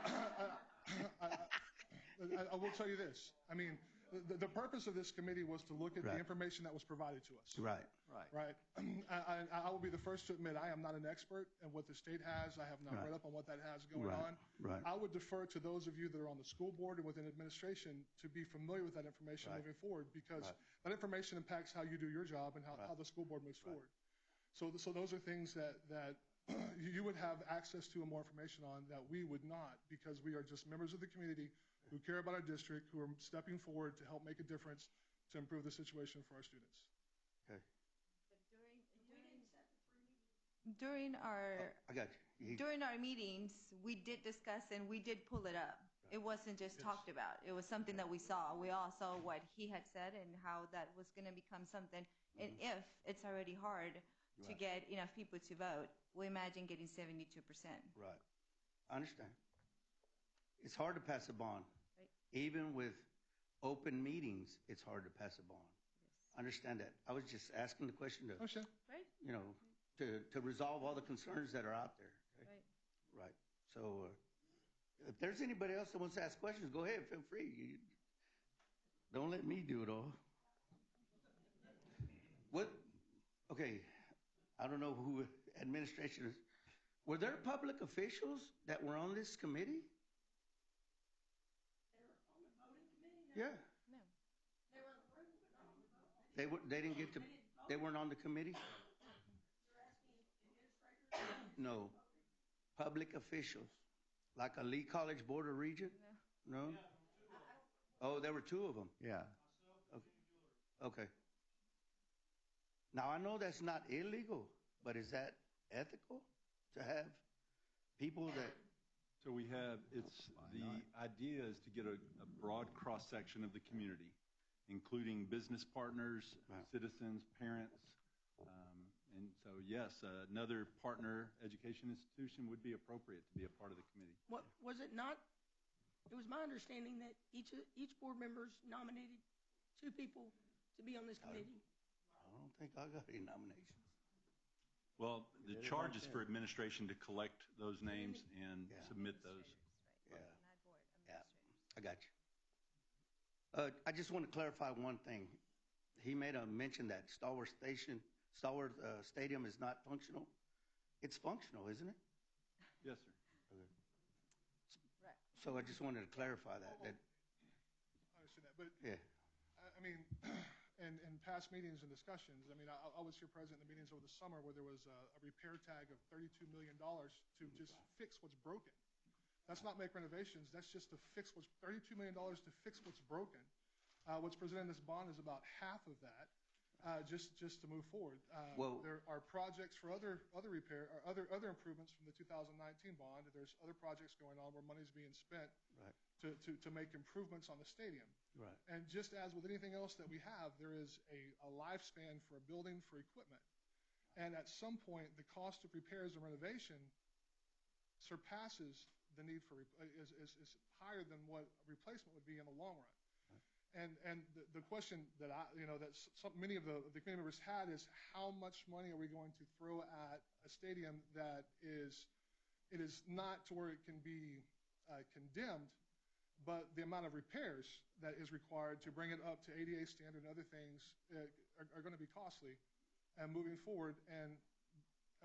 I will tell you this. I mean, the purpose of this committee was to look at the Right. information that was provided to us. Right. Right. I will be the first to admit I am not an expert in what the state has. I have not Right. read up on what that has going Right. on. Right. I would defer to those of you that are on the school board and within administration to be familiar with that information Right. moving forward, because Right. that information impacts how you do your job and how the school board moves forward. So those are things that you would have access to and more information on that we would not, because we are just members of the community who care about our district, who are stepping forward to help make a difference to improve the situation for our students. Okay. During our I got you. during our meetings, we did discuss and we did pull it up. It wasn't just talked about. It was something that we saw. We all saw what he had said and how that was going to become something. And if it's already hard to Right. get enough people to vote, we imagine getting 72%. Right. I understand. It's hard to pass a bond. Right. Even with open meetings, it's hard to pass a bond. I understand that. I was just asking the question to, Right. you know, to resolve all the concerns that are out there. Okay? Right. Right. So if there's anybody else that wants to ask questions, go ahead. Feel free. Don't let me do it all. What? Okay. I don't know who administration is. Were there public officials that were on this committee? Yeah. No. They were in the room, but not on the vote. They didn't get to. They weren't on the committee. You're asking administrators? No. Public officials, like a Lee College Board of Regent. No. Oh, there were two of them. Yeah. Okay. Now I know that's not illegal, but is that ethical to have people that? So we have, the idea is to get a broad cross-section of the community, including business partners, citizens, parents. And so, yes, another partner education institution would be appropriate to be a part of the committee. What, was it not? It was my understanding that each board members nominated 2 people to be on this committee. I don't think I got any nominations. Well, the charge is for administration to collect those names and submit those. Yeah. I got you. I just want to clarify one thing. He made a mention that Stallworth Stadium is not functional. It's functional, isn't it? Yes, sir. Okay. So I just wanted to clarify that. I understand that, but Yeah. I mean, in past meetings and discussions, I mean, I was here present in the meetings over the summer where there was a repair tag of $32 million to just fix what's broken. That's not make renovations. That's just to fix what's $32 million to fix what's broken. What's presented in this bond is about half of that, just to move forward. There are projects for other repair or other improvements from the 2019 bond. There's other projects going on where money's being spent to make improvements on the stadium. Right. And just as with anything else that we have, there is a lifespan for a building, for equipment. And at some point, the cost of repairs and renovation surpasses the need for is higher than what a replacement would be in the long run. And the question that many of the committee members had is how much money are we going to throw at a stadium that it is not to where it can be condemned, but the amount of repairs that is required to bring it up to ADA standard and other things are going to be costly and moving forward. And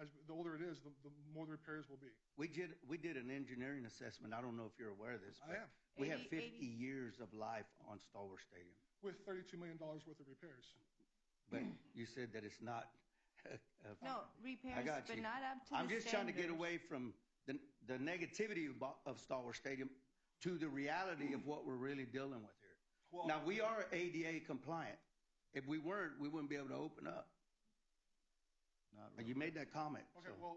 as the older it is, the more the repairs will be. We did an engineering assessment. I don't know if you're aware of this. I am. We have 50 years of life on Stallworth Stadium. With $32 million worth of repairs. But you said that it's not. No, repairs, I got but you. not up to I'm the just trying to get standards. away from the negativity of Stallworth Stadium to the reality of what we're really dealing with here. Well, now, we are ADA compliant. If we weren't, we wouldn't be able to open up. You made that comment. Okay, so. well.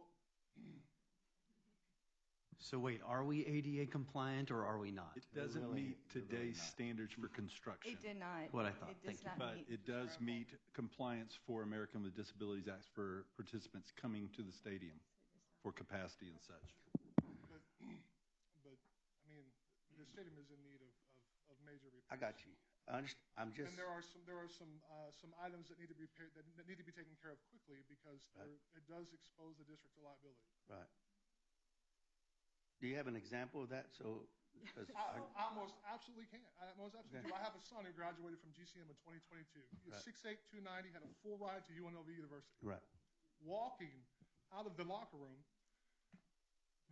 So wait, are we ADA compliant or are we not? It doesn't meet today's standards for construction. It did not. What I thought. It does not But meet. it does meet compliance for American with Disabilities Act for participants coming to the stadium for capacity and such. the stadium is in need of major repairs. I got you. I'm just. And there are some items that need to be taken care of quickly because it does expose the district to liability. Right. Do you have an example of that? I most absolutely can. I most absolutely do. I have a son who graduated from GCM in 2022. He was 6'8", 290, had a full ride to UNLV University. Right. Walking out of the locker room,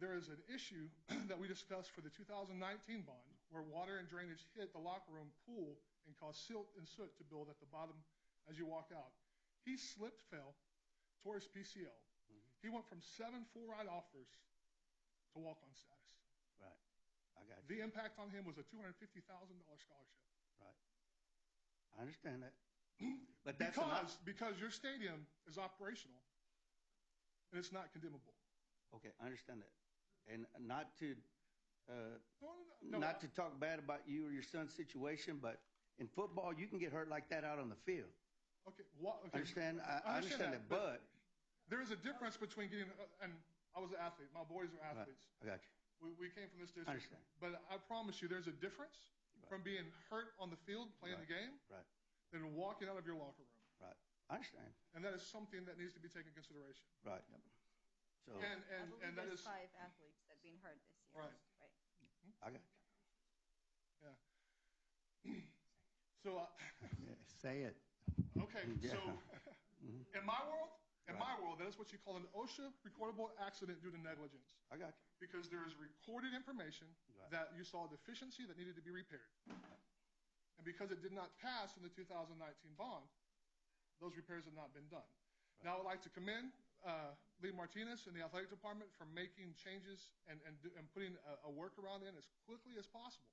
there is an issue that we discussed for the 2019 bond where water and drainage hit the locker room pool and caused silt and soot to build at the bottom as you walk out. He slipped, fell, tore his PCL. He went from 7 full ride offers to walk-on status. Right. I got you. The impact on him was a $250,000 scholarship. Right. I understand that. But that's because your stadium is operational and it's not condemnable. Okay, I understand that. And not to talk bad about you or your son's situation, but in football you can get hurt like that out on the field. Okay. I understand that, but there is a difference between getting and I was an athlete. My boys are athletes. Right. I got you. We came from this district. I understand. But I promise you there's a difference from being hurt on the field playing the game than walking out of your locker room. Right. I understand. And that is something that needs to be taken into consideration. Right. So and that is 5 athletes that have been hurt this year. Right. I got you. Yeah. So say it. Okay. So in my world, that is what you call an OSHA recordable accident due to negligence. I got you. Because there is recorded information that you saw a deficiency that needed to be repaired. And because it did not pass in the 2019 bond, those repairs have not been done. Now I would like to commend Lee Martinez and the athletic department for making changes and putting a workaround in as quickly as possible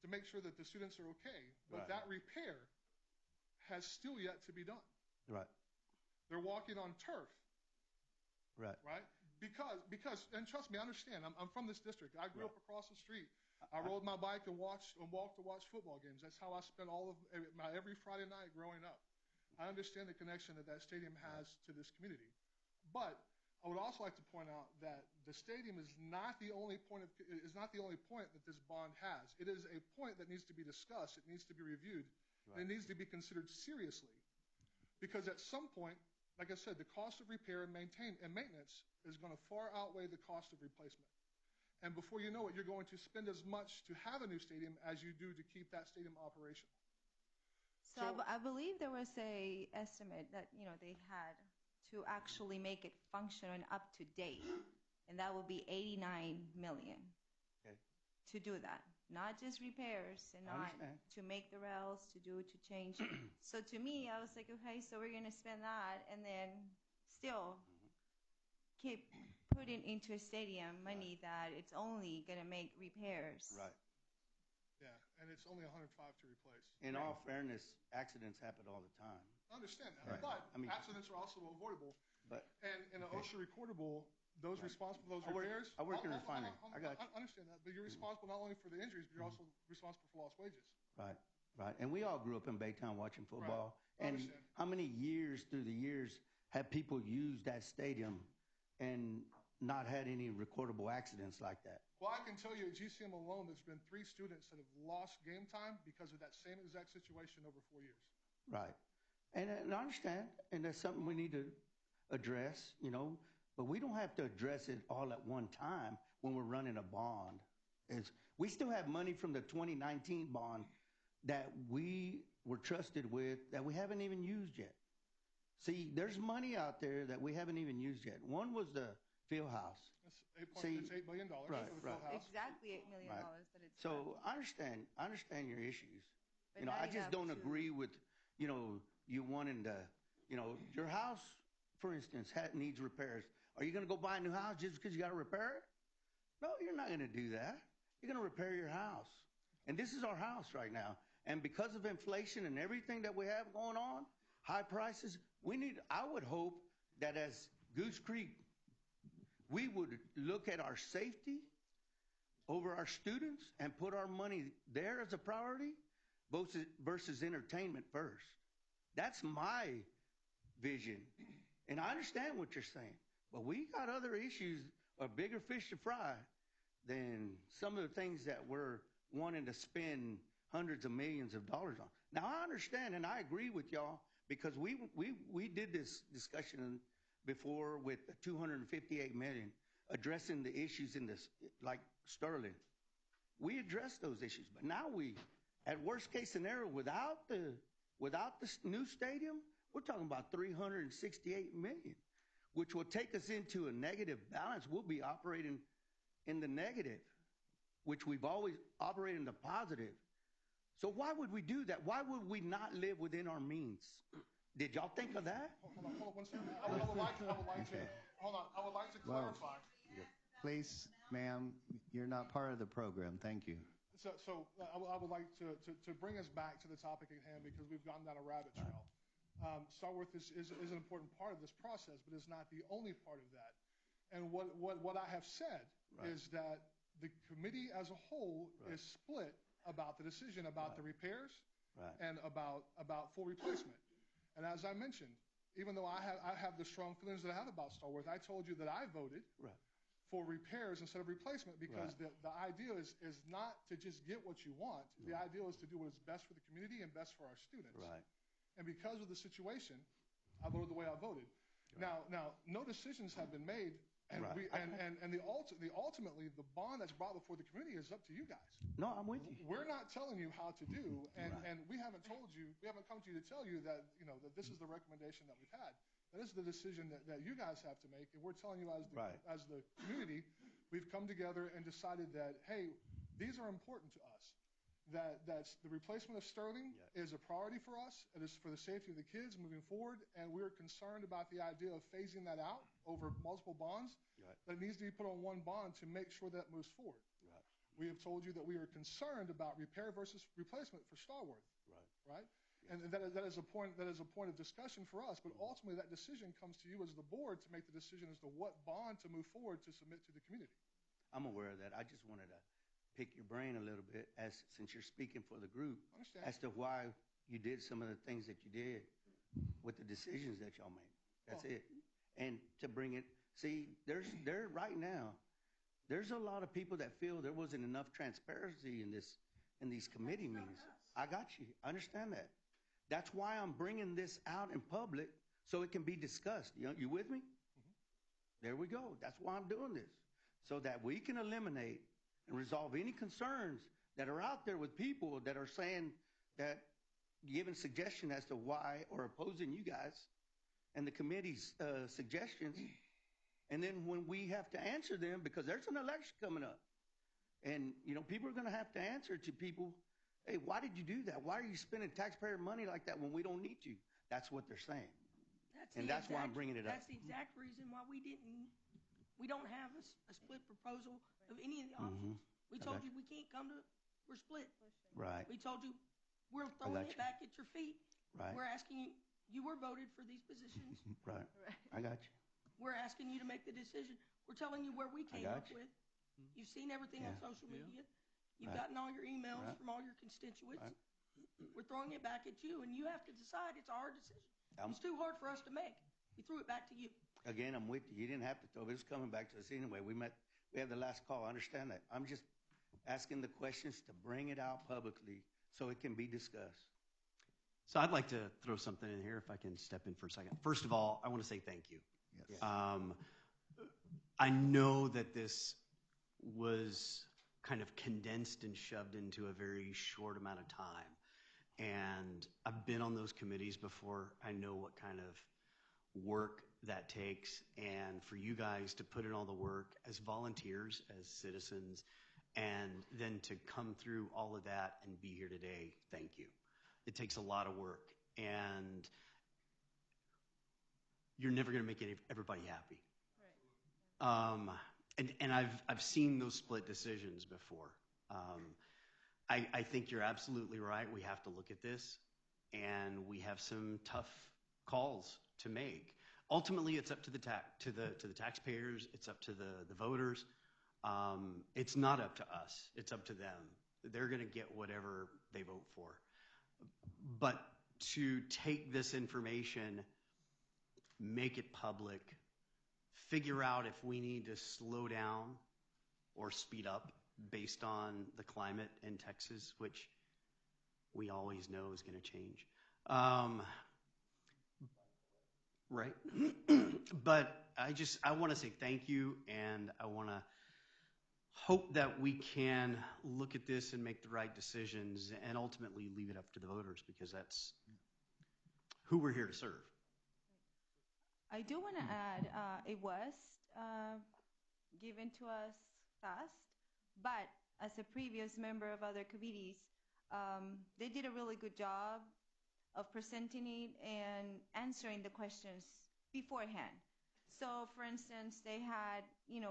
to make sure that the students are okay. But that repair has still yet to be done. Right. They're walking on turf. Right. Right? Because and trust me, I understand. I'm from this district. I grew up across the street. I rode my bike and walked to watch football games. That's how I spent all of my every Friday night growing up. I understand the connection that stadium has to this community. But I would also like to point out that the stadium is not the only point that this bond has. It is a point that needs to be discussed. It needs to be reviewed. And it needs to be considered seriously. Because at some point, like I said, the cost of repair and maintenance is going to far outweigh the cost of replacement. And before you know it, you're going to spend as much to have a new stadium as you do to keep that stadium operational. So I believe there was a estimate that they had to actually make it functional and up to date, and that would be $89 million. Okay. To do that, not just repairs and not to make the rails, to change. So to me, I was like, okay, so we're gonna spend that and then still keep putting into a stadium money that it's only gonna make repairs. Right. Yeah, and it's only 105 to replace. In all fairness, accidents happen all the time. I understand that, but accidents are also avoidable. And in an OSHA recordable, those responsible for those repairs. I work in a refinery. I got you. I understand that, but you're responsible not only for the injuries, but you're also responsible for lost wages. Right. And we all grew up in Baytown watching football. Right. And how many years through the years have people used that stadium and not had any recordable accidents like that? Well, I can tell you at GCM alone, there's been 3 students that have lost game time because of that same exact situation over 4 years. Right. And I understand, and that's something we need to address, but we don't have to address it all at one time when we're running a bond. We still have money from the 2019 bond that we were trusted with that we haven't even used yet. See, there's money out there that we haven't even used yet. One was the field house. It's $8 million for the field house. Exactly $8 million that it's So I understand your issues. But I just don't agree with, you wanting to, your house, for instance, needs repairs. Are you going to go buy a new house just because you got to repair it? No, you're not going to do that. You're going to repair your house. And this is our house right now. And because of inflation and everything that we have going on, high prices, I would hope that as Goose Creek, we would look at our safety over our students and put our money there as a priority versus entertainment first. That's my vision. And I understand what you're saying. But we got other issues, or bigger fish to fry, than some of the things that we're wanting to spend hundreds of millions of dollars on. Now, I understand and I agree with y'all because we did this discussion before with the 258 million addressing the issues in this, like Sterling. We addressed those issues, but now at worst case scenario, without the new stadium, we're talking about 368 million, which will take us into a negative balance. We'll be operating in the negative, which we've always operated in the positive. So why would we do that? Why would we not live within our means? Did y'all think of that? Hold on 1 second. I would like to clarify. Please, ma'am, you're not part of the program. Thank you. So I would like to bring us back to the topic at hand because we've gone down a rabbit trail. Starworth is an important part of this process, but it's not the only part of that. And what I have said is that the committee as a whole is split about the decision about the repairs and about full replacement. And as I mentioned, even though I have the strong feelings that I have about Starworth, I told you that I voted for repairs instead of replacement because the idea is not to just get what you want. The idea is to do what is best for the community and best for our students. And because of the situation, I voted the way I voted. Now, no decisions have been made, and ultimately the bond that's brought before the committee is up to you guys. No, I'm with you. We're not telling you how to do, and we haven't come to you to tell you that that this is the recommendation that we've had. That is the decision that you guys have to make, and we're telling you as the community, we've come together and decided that, hey, these are important to us. That's the replacement of Sterling is a priority for us. It is for the safety of the kids moving forward, and we're concerned about the idea of phasing that out over multiple bonds. That needs to be put on one bond to make sure that moves forward. We have told you that we are concerned about repair versus replacement for Starworth. Right? And that is a point of discussion for us, but ultimately that decision comes to you as the board to make the decision as to what bond to move forward to submit to the community. I'm aware of that. I just wanted to pick your brain a little bit since you're speaking for the group as to why you did some of the things that you did with the decisions that y'all made. That's it. And to bring it, see, right now, there's a lot of people that feel there wasn't enough transparency in these committee meetings. I got you. I understand that. That's why I'm bringing this out in public so it can be discussed. You with me? There we go. That's why I'm doing this, so that we can eliminate and resolve any concerns that are out there with people that are saying that, giving suggestion as to why or opposing you guys and the committee's suggestions. And then when we have to answer them, because there's an election coming up, and people are going to have to answer to people, hey, why did you do that? Why are you spending taxpayer money like that when we don't need to? That's what they're saying. That's why I'm bringing it up. That's the exact reason why we don't have a split proposal of any of the options. We told you we can't come to, we're split. Right. We told you we're throwing it back at your feet. Right. We're asking you were voted for these positions. Right. I got you. We're asking you to make the decision. We're telling you where we came up with. You've seen everything on social media. You've gotten all your emails from all your constituents. We're throwing it back at you, and you have to decide. It's a hard decision. It's too hard for us to make. We threw it back to you. Again, I'm with you. You didn't have to throw it. It's coming back to us anyway. We had the last call. I understand that. I'm just asking the questions to bring it out publicly so it can be discussed. So I'd like to throw something in here if I can step in for a second. First of all, I want to say thank you. Yes. I know that this was kind of condensed and shoved into a very short amount of time. And I've been on those committees before. I know what kind of work that takes. And for you guys to put in all the work as volunteers, as citizens, and then to come through all of that and be here today, thank you. It takes a lot of work. And you're never going to make everybody happy. Right. And I've seen those split decisions before. I think you're absolutely right. We have to look at this, and we have some tough calls to make. Ultimately, it's up to the taxpayers. It's up to the voters. It's not up to us. It's up to them. They're going to get whatever they vote for. But to take this information, make it public, figure out if we need to slow down or speed up based on the climate in Texas, which we always know is going to change. Right? But I want to say thank you, and I want to hope that we can look at this and make the right decisions and ultimately leave it up to the voters, because that's who we're here to serve. I do want to add, it was given to us fast, but as a previous member of other committees, they did a really good job of presenting it and answering the questions beforehand. So, for instance, they had,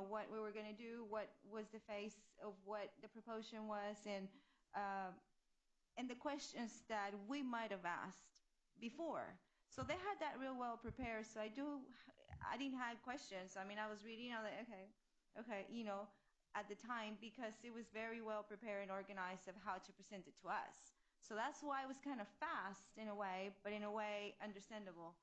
what we were going to do, what was the phase of what the proposition was, and the questions that we might have asked before. So they had that real well prepared. So I didn't have questions. I mean, I was reading, I was like, okay, at the time, because it was very well prepared and organized of how to present it to us. So that's why it was kind of fast in a way, but in a way understandable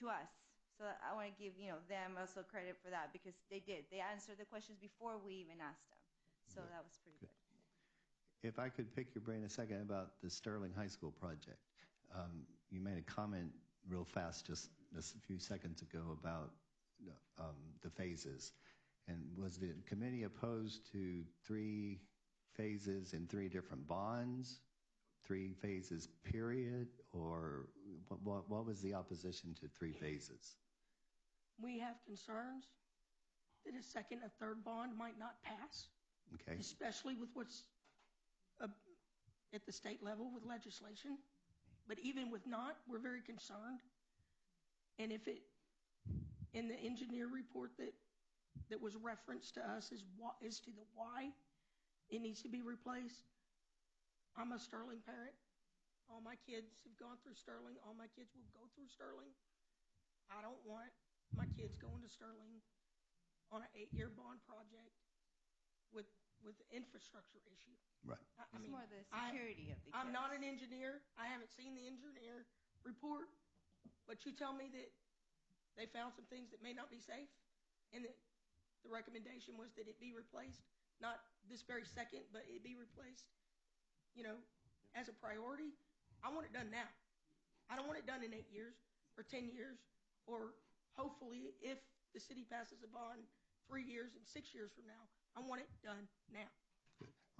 to us. So I want to give them also credit for that, because they did. They answered the questions before we even asked them. So that was pretty good. If I could pick your brain a second about the Sterling High School project. You made a comment real fast just a few seconds ago about the phases. And was the committee opposed to 3 phases in 3 different bonds? 3 phases, period? Or what was the opposition to 3 phases? We have concerns that a second and third bond might not pass. Okay. Especially with what's at the state level with legislation. But even with not, we're very concerned. And if it, in the engineer report that was referenced to us as to the why it needs to be replaced, I'm a Sterling parent. All my kids have gone through Sterling. All my kids will go through Sterling. I don't want my kids going to Sterling on an 8-year bond project with the infrastructure issue. Right. It's more the security of the kids. I'm not an engineer. I haven't seen the engineer report, but you tell me that they found some things that may not be safe, and that the recommendation was that it be replaced, not this very second, but it be replaced, as a priority. I want it done now. I don't want it done in 8 years or 10 years, or hopefully if the city passes a bond 3 years and 6 years from now. I want it done now.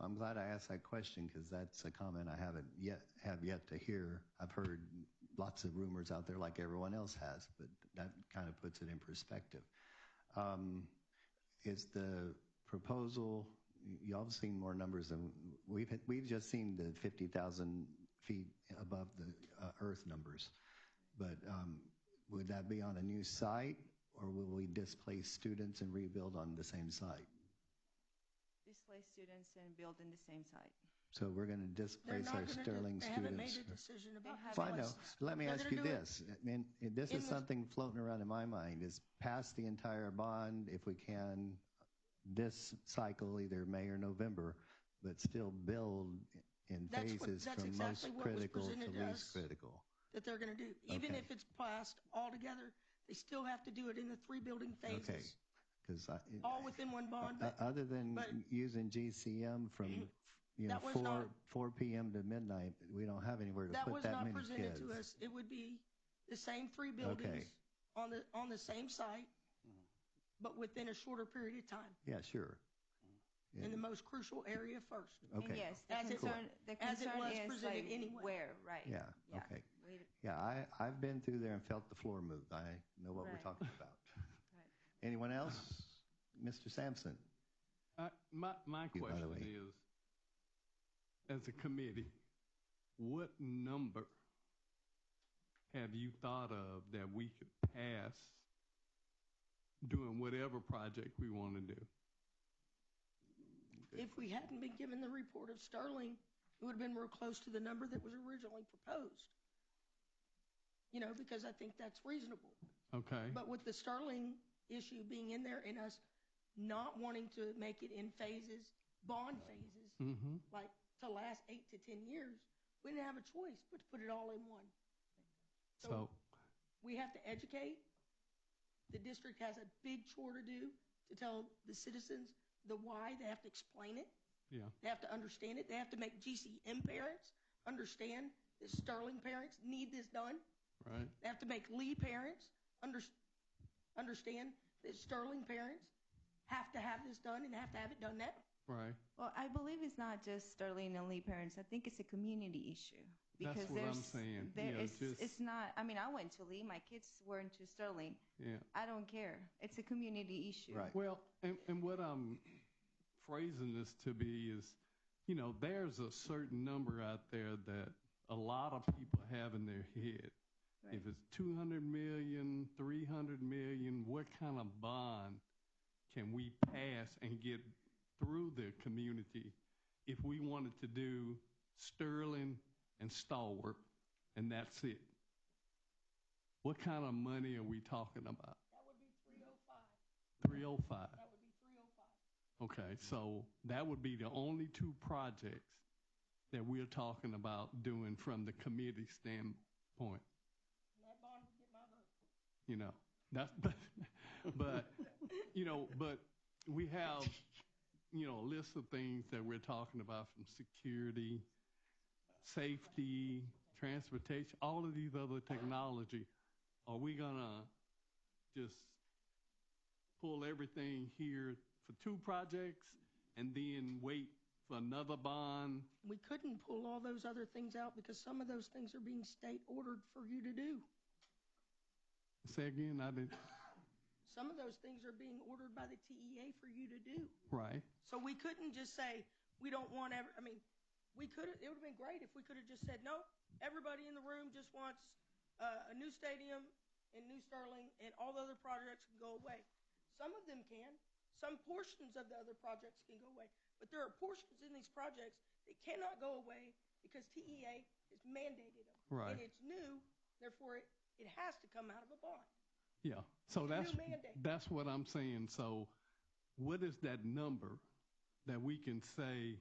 I'm glad I asked that question, because that's a comment I have yet to hear. I've heard lots of rumors out there like everyone else has, but that kind of puts it in perspective. Is the proposal, y'all have seen more numbers than we've just seen the 50,000 feet above the earth numbers, but would that be on a new site, or will we displace students and rebuild on the same site? Displace students and build in the same site. So we're going to displace our Sterling students. They haven't made a decision about Fine, no. Let me ask you this. And this is something floating around in my mind, is pass the entire bond, if we can, this cycle, either May or November, but still build in phases from most critical to least critical. That they're going to do. Even if it's passed all together, they still have to do it in the 3 building phases. Okay. All within one bond. Other than using GCM from 4 p.m. to midnight, we don't have anywhere to put that many kids. That was not presented to us. It would be the same 3 buildings on the same site, but within a shorter period of time. Yeah, sure. In the most crucial area first. Okay. And yes, the concern was is presented like anyway. where, right? Yeah, okay. Yeah, I've been through there and felt the floor move. I know what we're talking about. Anyone else? Mr. Sampson. My question is, as a committee, what number have you thought of that we could pass doing whatever project we want to do? If we hadn't been given the report of Sterling, it would have been real close to the number that was originally proposed. Because I think that's reasonable. Okay. But with the Sterling issue being in there and us not wanting to make it in phases, bond phases, like to last 8 to 10 years, we didn't have a choice but to put it all in one. So we have to educate. The district has a big chore to do to tell the citizens the why. They have to explain it. Yeah. They have to understand it. They have to make GCM parents understand that Sterling parents need this done. Right. They have to make Lee parents understand that Sterling parents have to have this done and have to have it done now. Right. Well, I believe it's not just Sterling and Lee parents. I think it's a community issue. Because That's what I'm saying. It's not, I mean, I went to Lee. My kids went to Sterling. Yeah. I don't care. It's a community issue. Right. Well, and what I'm phrasing this to be is, there's a certain number out there that a lot of people have in their head. Right. If it's 200 million, 300 million, what kind of bond can we pass and get through the community if we wanted to do Sterling and Stalwart, and that's it? What kind of money are we talking about? That would be 305. 305. That would be 305. Okay, so that would be the only two projects that we're talking about doing from the committee standpoint. And that bond would get my vote. But we have, a list of things that we're talking about, from security, safety, transportation, all of these other technology. Are we gonna just pull everything here for two projects and then wait for another bond? We couldn't pull all those other things out because some of those things are being state ordered for you to do. Say again, I didn't. Some of those things are being ordered by the TEA for you to do. Right. So we couldn't just say, we don't want it would have been great if we could have just said, no, everybody in the room just wants a new stadium and new Sterling, and all the other projects can go away. Some of them can. Some portions of the other projects can go away. But there are portions in these projects that cannot go away because TEA has mandated them. Right. And it's new, therefore it has to come out of a bond. Yeah. So It's a new mandate. that's what I'm saying. So what is that number that we can say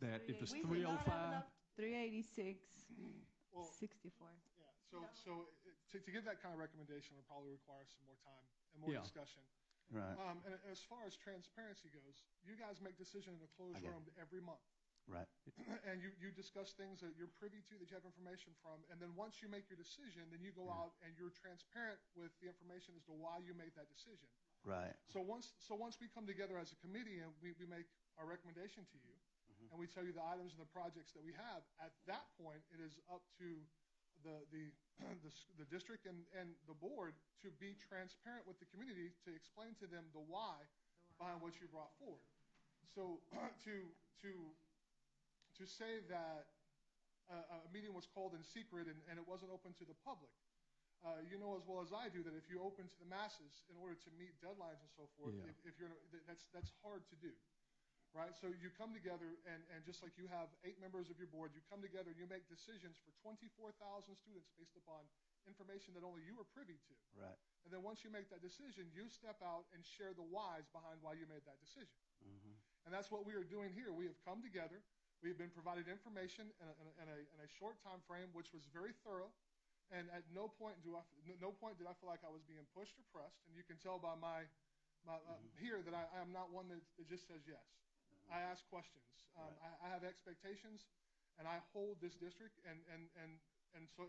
that if it's 305? 386, Well, 64. Yeah. So to give that kind of recommendation would probably require some more time and more discussion. Right. And as far as transparency goes, you guys make decisions in a closed room every month. Right. And you discuss things that you're privy to, that you have information from, and then once you make your decision, then you go out and you're transparent with the information as to why you made that decision. Right. So once we come together as a committee and we make our recommendation to you, and we tell you the items and the projects that we have, at that point it is up to the district and the board to be transparent with the community, to explain to them the why behind what you brought forward. So to say that a meeting was called in secret and it wasn't open to the public, you know as well as I do that if you open to the masses in order to meet deadlines and so forth, that's hard to do, right? So you come together and just like you have 8 members of your board, you come together and you make decisions for 24,000 students based upon information that only you are privy to. Right. And then once you make that decision, you step out and share the whys behind why you made that decision. Mm-hmm. And that's what we are doing here. We have come together. We have been provided information in a short time frame, which was very thorough. And at no point did I feel like I was being pushed or pressed. And you can tell by my here that I am not one that just says yes. Mm-hmm. I ask questions. I have expectations, and I hold this district and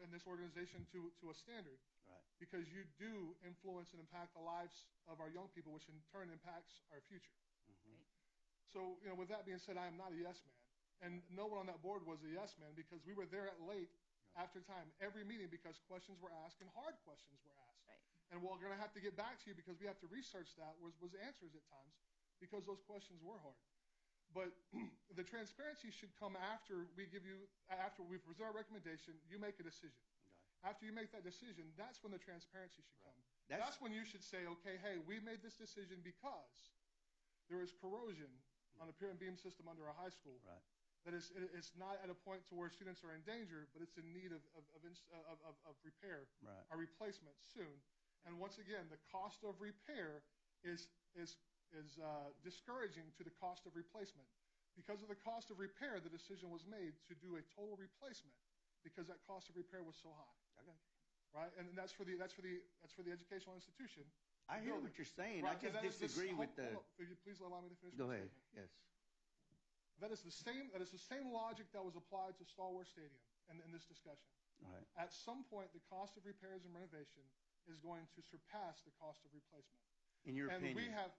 this organization to a standard. Right. Because you do influence and impact the lives of our young people, which in turn impacts our future. Mm-hmm. So, with that being said, I am not a yes man. And no one on that board was a yes man because we were there at late after time every meeting because questions were asked and hard questions were asked. Right. And we're going to have to get back to you because we have to research that was answers at times because those questions were hard. But the transparency should come after we present our recommendation, you make a decision. Okay. After you make that decision, that's when the transparency should come. That's when you should say, okay, hey, we made this decision because there is corrosion on the pier and beam system under our high school. Right. That it's not at a point to where students are in danger, but it's in need of repair or replacement soon. And once again, the cost of repair is discouraging to the cost of replacement. Because of the cost of repair, the decision was made to do a total replacement because that cost of repair was so high. Okay. Right, and that's for the educational institution. I hear what you're saying. I just disagree with the. If you please allow me to finish. Go ahead. Yes. That is the same logic that was applied to Star Wars Stadium in this discussion. Right. At some point, the cost of repairs and renovation is going to surpass the cost of replacement. In your opinion. And we have.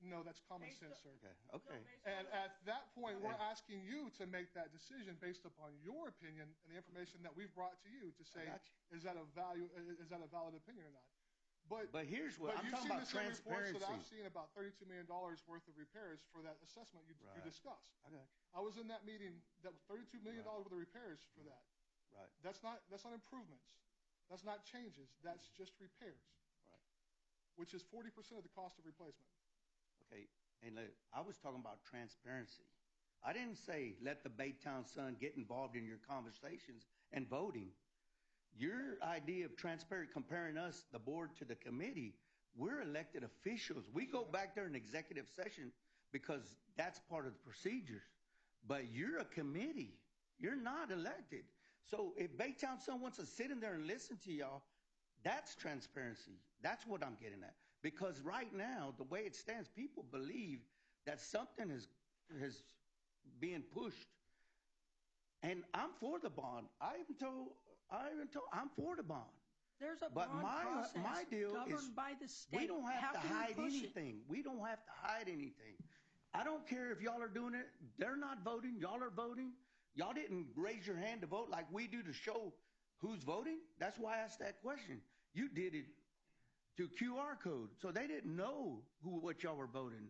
No, that's common sense, sir. Okay. And at that point, we're asking you to make that decision based upon your opinion and the information that we've brought to you to say, is that a valid opinion or not? But here's what I'm talking about: transparency. Reports that I've seen about $32 million worth of repairs for that assessment you discussed. I was in that meeting. That was $32 million worth of repairs for that. Right. That's not improvements. That's not changes. That's just repairs. Right. Which is 40% of the cost of replacement. Okay, and I was talking about transparency. I didn't say let the Baytown Sun get involved in your conversations and voting. Your idea of transparent, comparing us, the board, to the committee, we're elected officials. We go back there in executive session because that's part of the procedures. But you're a committee. You're not elected. So if Baytown Sun wants to sit in there and listen to y'all, that's transparency. That's what I'm getting at. Because right now, the way it stands, people believe that something is being pushed. And I'm for the bond. I'm for the bond. There's a bond process my deal governed is by the state. We don't have to hide anything. It? We don't have to hide anything. I don't care if y'all are doing it. They're not voting. Y'all are voting. Y'all didn't raise your hand to vote like we do to show who's voting. That's why I asked that question. You did it through QR code. So they didn't know what y'all were voting.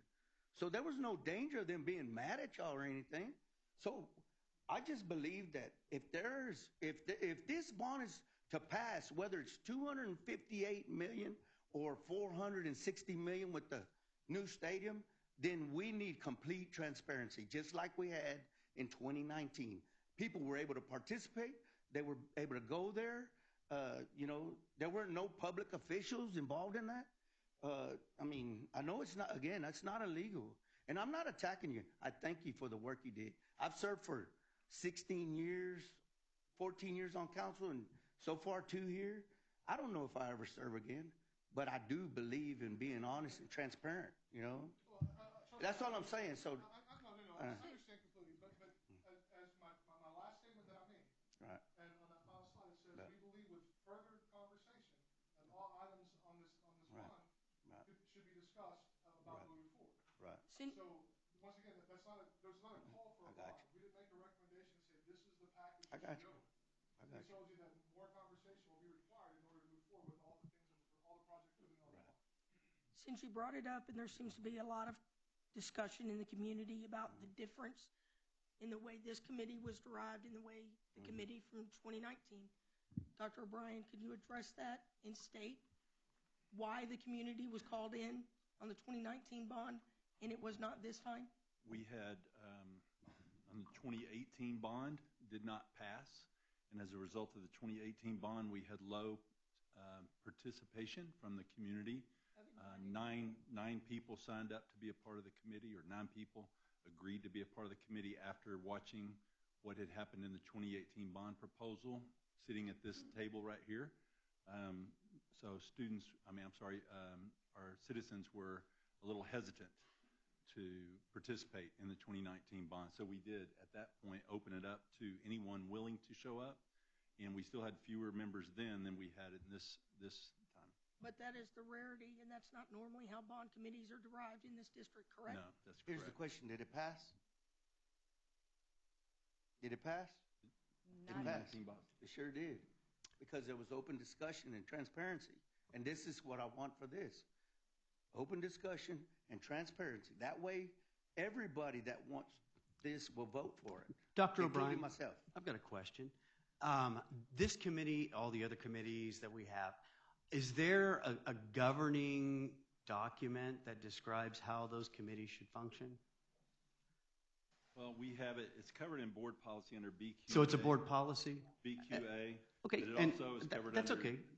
So there was no danger of them being mad at y'all or anything. So I just believe that if this bond is to pass, whether it's $258 million or $460 million with the new stadium, then we need complete transparency, just like we had in 2019. People were able to participate. They were able to go there. There were no public officials involved in that. I know it's not, again, that's not illegal. And I'm not attacking you. I thank you for the work you did. I've served for 16 years, 14 years on council, and so far 2 here. I don't know if I ever serve again, but I do believe in being honest and transparent, That's all I'm saying. So, I understand completely, but as my last statement that I made, right. And on that final slide it says, we believe with further conversation that all items on this bond should be discussed about moving forward. Right. So once again, there's not a call for a bond. We didn't make a recommendation to say this is the package that should go. We told you that more conversation will be required in order to move forward with all the things all the projects moving on. Right. Since you brought it up, and there seems to be a lot of discussion in the community about the difference in the way this committee was derived and the way the committee from 2019. Dr. O'Brien, could you address that and state why the community was called in on the 2019 bond and it was not this time? We had, on the 2018 bond, did not pass. And as a result of the 2018 bond, we had low participation from the community. Nine people signed up to be a part of the committee, or 9 people agreed to be a part of the committee after watching what had happened in the 2018 bond proposal, sitting at this table right here. So our citizens were a little hesitant to participate in the 2019 bond. So we did, at that point, open it up to anyone willing to show up, and we still had fewer members then than we had in this time. But that is the rarity, and that's not normally how bond committees are derived in this district, correct? No, that's correct. Here's the question. Did it pass? Did it pass? It passed. It sure did. Because there was open discussion and transparency. And this is what I want for this. Open discussion and transparency. That way, everybody that wants this will vote for it. Dr. O'Brien, myself. I've got a question. This committee, all the other committees that we have, is there a governing document that describes how those committees should function? Well, we have it. It's covered in board policy under BQA. So it's a board policy? BQA. Okay. But it also is covered under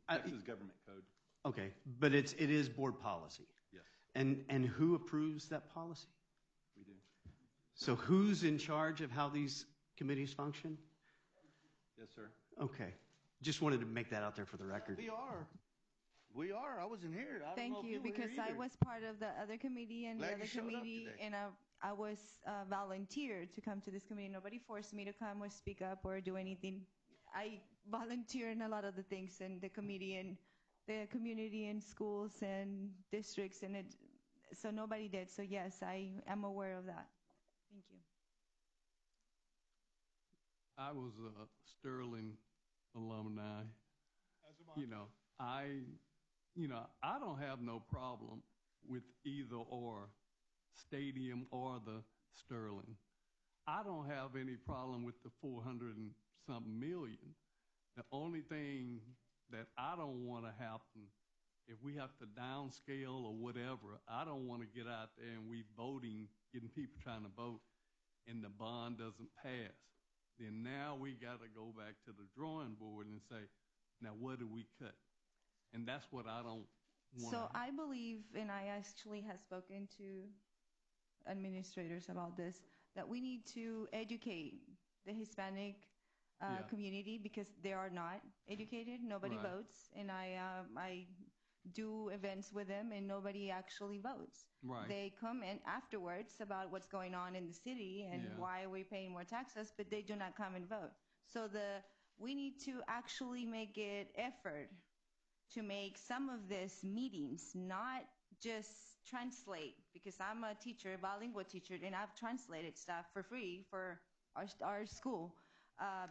Texas Government Code. Okay. But it is board policy? Yes. And who approves that policy? We do. So who's in charge of how these committees function? Yes, sir. Okay. Just wanted to make that out there for the record. We are. We are. I wasn't here. I don't Thank know if you, you were because here I either. was part of the other committee and Glad the you other showed up committee, today. and I was volunteered to come to this committee. Nobody forced me to come or speak up or do anything. I volunteer in a lot of the things in the committee and the community and schools and districts, and so nobody did. So yes, I am aware of that. Thank you. I was a Sterling alumni. As am I. I don't have no problem with either or stadium or the Sterling. I don't have any problem with the 400 and something million. The only thing that I don't want to happen, if we have to downscale or whatever, I don't want to get out there and we voting, getting people trying to vote, and the bond doesn't pass. Then now we got to go back to the drawing board and say, now what do we cut? And that's what I don't want. So I believe, and I actually have spoken to administrators about this, that we need to educate the Hispanic community because they are not educated. Nobody Right. votes, and I do events with them, and nobody actually votes. Right. They come in afterwards about what's going on in the city and why are we paying more taxes, but they do not come and vote. So we need to actually make it effort to make some of these meetings not just translate, because I'm a teacher, a bilingual teacher, and I've translated stuff for free for our school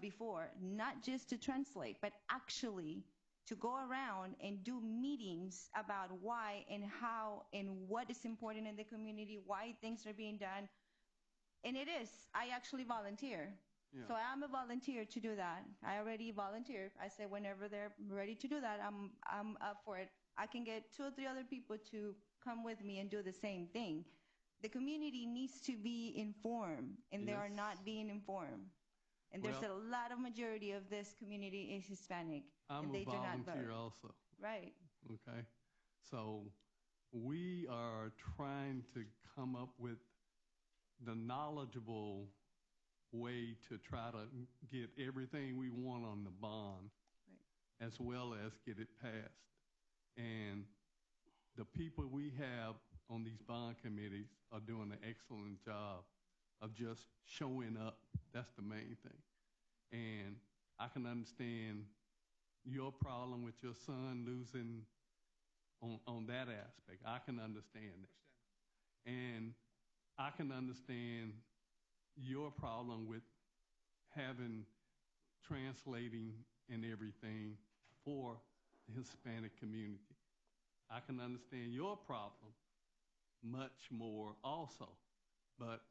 before, not just to translate, but actually to go around and do meetings about why and how and what is important in the community, why things are being done. And it is. I actually volunteer. Yeah. So I'm a volunteer to do that. I already volunteered. I said whenever they're ready to do that, I'm up for it. I can get 2 or 3 other people to come with me and do the same thing. The community needs to be informed, and they are Yes. not being informed. And there's Well, a lot of majority of this community is Hispanic, I'm and a they do not volunteer vote. also. Right. Okay. So we are trying to come up with the knowledgeable way to try to get everything we want on the bond, Right. as well as get it passed. And the people we have on these bond committees are doing an excellent job of just showing up. That's the main thing. And I can understand your problem with your son losing on that aspect. I can understand that. And I can understand your problem with having translating and everything for the Hispanic community. I can understand your problem much more also. But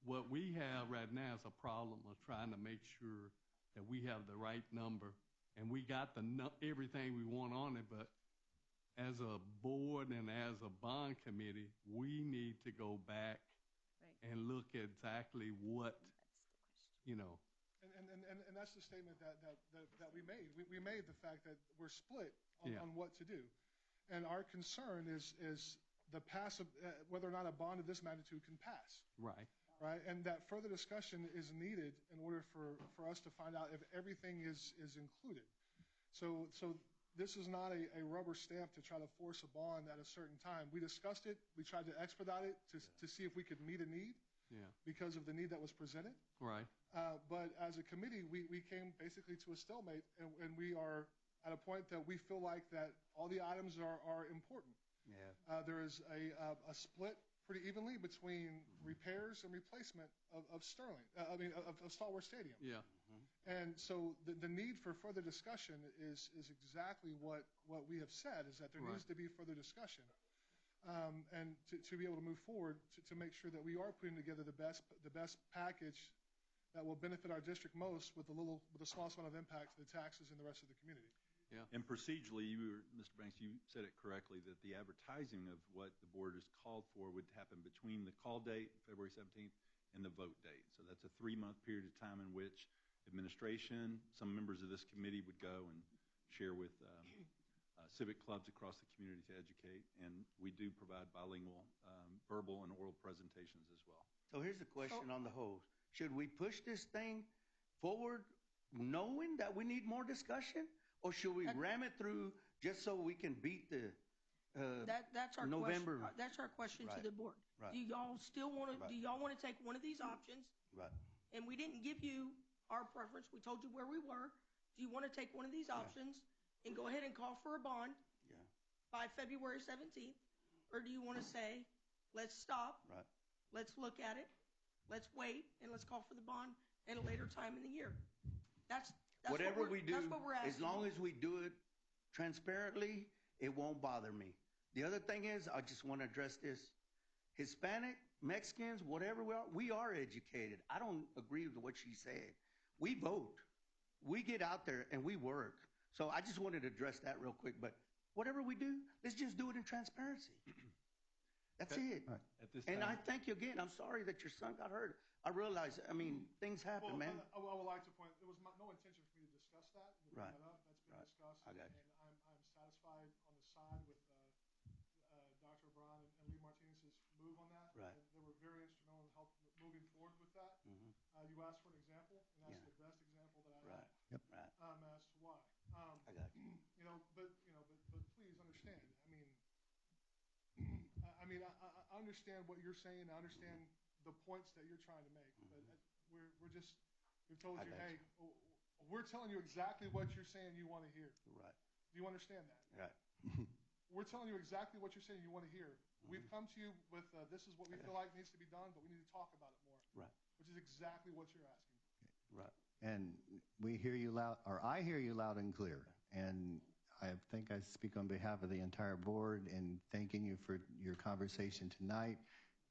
what we have right now is a problem of trying to make sure that we have the right number and we got everything we want on it, but as a board and as a bond committee, we need to go back and look at exactly what, And that's the statement that we made. We made the fact that we're split on what to do. And our concern is the whether or not a bond of this magnitude can pass. Right. Right. And that further discussion is needed in order for us to find out if everything is included. So this is not a rubber stamp to try to force a bond at a certain time. We discussed it. We tried to expedite it to see if we could meet a need because of the need that was presented. Right. But as a committee, we came basically to a stalemate, and we are at a point that we feel like that all the items are important. Yeah. There is a split pretty evenly between repairs and replacement of Stalwart Stadium. Yeah. And so the need for further discussion is exactly what we have said, is that there needs to be further discussion. And to be able to move forward to make sure that we are putting together the best package that will benefit our district most with the smallest amount of impact to the taxes and the rest of the community. Yeah. And procedurally, Mr. Banks, you said it correctly that the advertising of what the board has called for would happen between the call date, February 17th, and the vote date. So that's a 3-month period of time in which administration, some members of this committee would go and share with civic clubs across the community to educate. And we do provide bilingual verbal and oral presentations as well. So here's the question on the hose. Should we push this thing forward knowing that we need more discussion? Or should we ram it through just so we can beat the That's our November. question. That's our question to Right. the board. Right. Do y'all still want to? Right. Do y'all want to take one of these options? Right. And we didn't give you our preference. We told you where we were. Do you want to take one of these options and go ahead and call for a bond by February 17th, or do you want to say, let's stop, let's look at it, let's wait, and let's call for the bond at a later time in the year? That's Whatever we do, that's what we're asking. as long as we do it transparently, it won't bother me. The other thing is, I just want to address this. Hispanic, Mexicans, whatever we are educated. I don't agree with what she said. We vote. We get out there and we work. So I just wanted to address that real quick. But whatever we do, let's just do it in transparency. That's it. At this And time, I thank you again. I'm sorry that your son got hurt. I realize, I mean, things happen, man. I would like to point, there was no intention for me to discuss that. To bring Right. that up. That's been discussed. I got you. And I'm satisfied on the side with Dr. O'Brien and Lee Martinez's move on that. Right. And they were very instrumental in moving forward with that. You asked for an example, and that's the best example that I have. Yep. Right. As to why. I got you. But please understand. I understand what you're saying. I understand the points that you're trying to make. But we've told you, hey, we're telling you exactly what you're saying you want to hear. Right. Do you understand that? Right. We're telling you exactly what you're saying you want to hear. We've come to you with this is what we feel like needs to be done, but we need to talk about it more. Right. Which is exactly what you're asking. Right. And we hear you loud, or I hear you loud and clear. And I think I speak on behalf of the entire board in thanking you for your conversation tonight,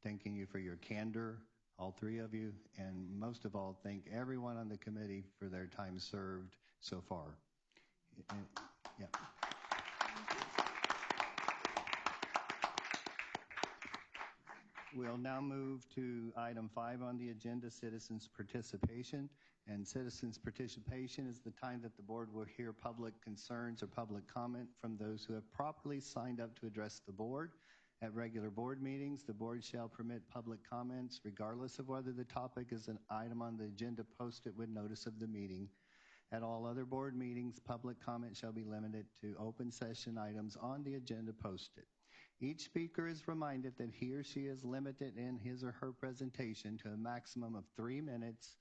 thanking you for your candor, all three of you, and most of all, thank everyone on the committee for their time served so far. And, yeah. We'll now move to item 5 on the agenda, citizens' participation. And citizens' participation is the time that the board will hear public concerns or public comment from those who have properly signed up to address the board. At regular board meetings, the board shall permit public comments regardless of whether the topic is an item on the agenda posted with notice of the meeting. At all other board meetings, public comment shall be limited to open session items on the agenda posted. Each speaker is reminded that he or she is limited in his or her presentation to a maximum of 3 minutes,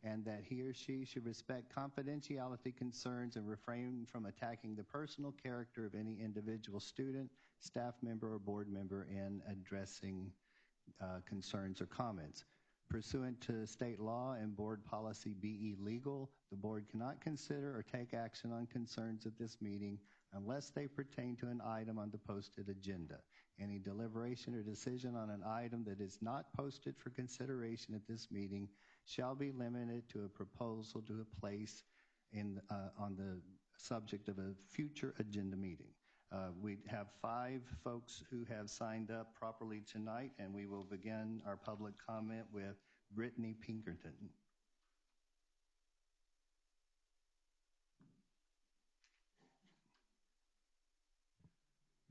and that he or she should respect confidentiality concerns and refrain from attacking the personal character of any individual student, staff member, or board member in addressing concerns or comments. Pursuant to state law and board policy BE legal, the board cannot consider or take action on concerns at this meeting unless they pertain to an item on the posted agenda. Any deliberation or decision on an item that is not posted for consideration at this meeting shall be limited to a proposal to a place on the subject of a future agenda meeting. We have 5 folks who have signed up properly tonight, and we will begin our public comment with Brittany Pinkerton.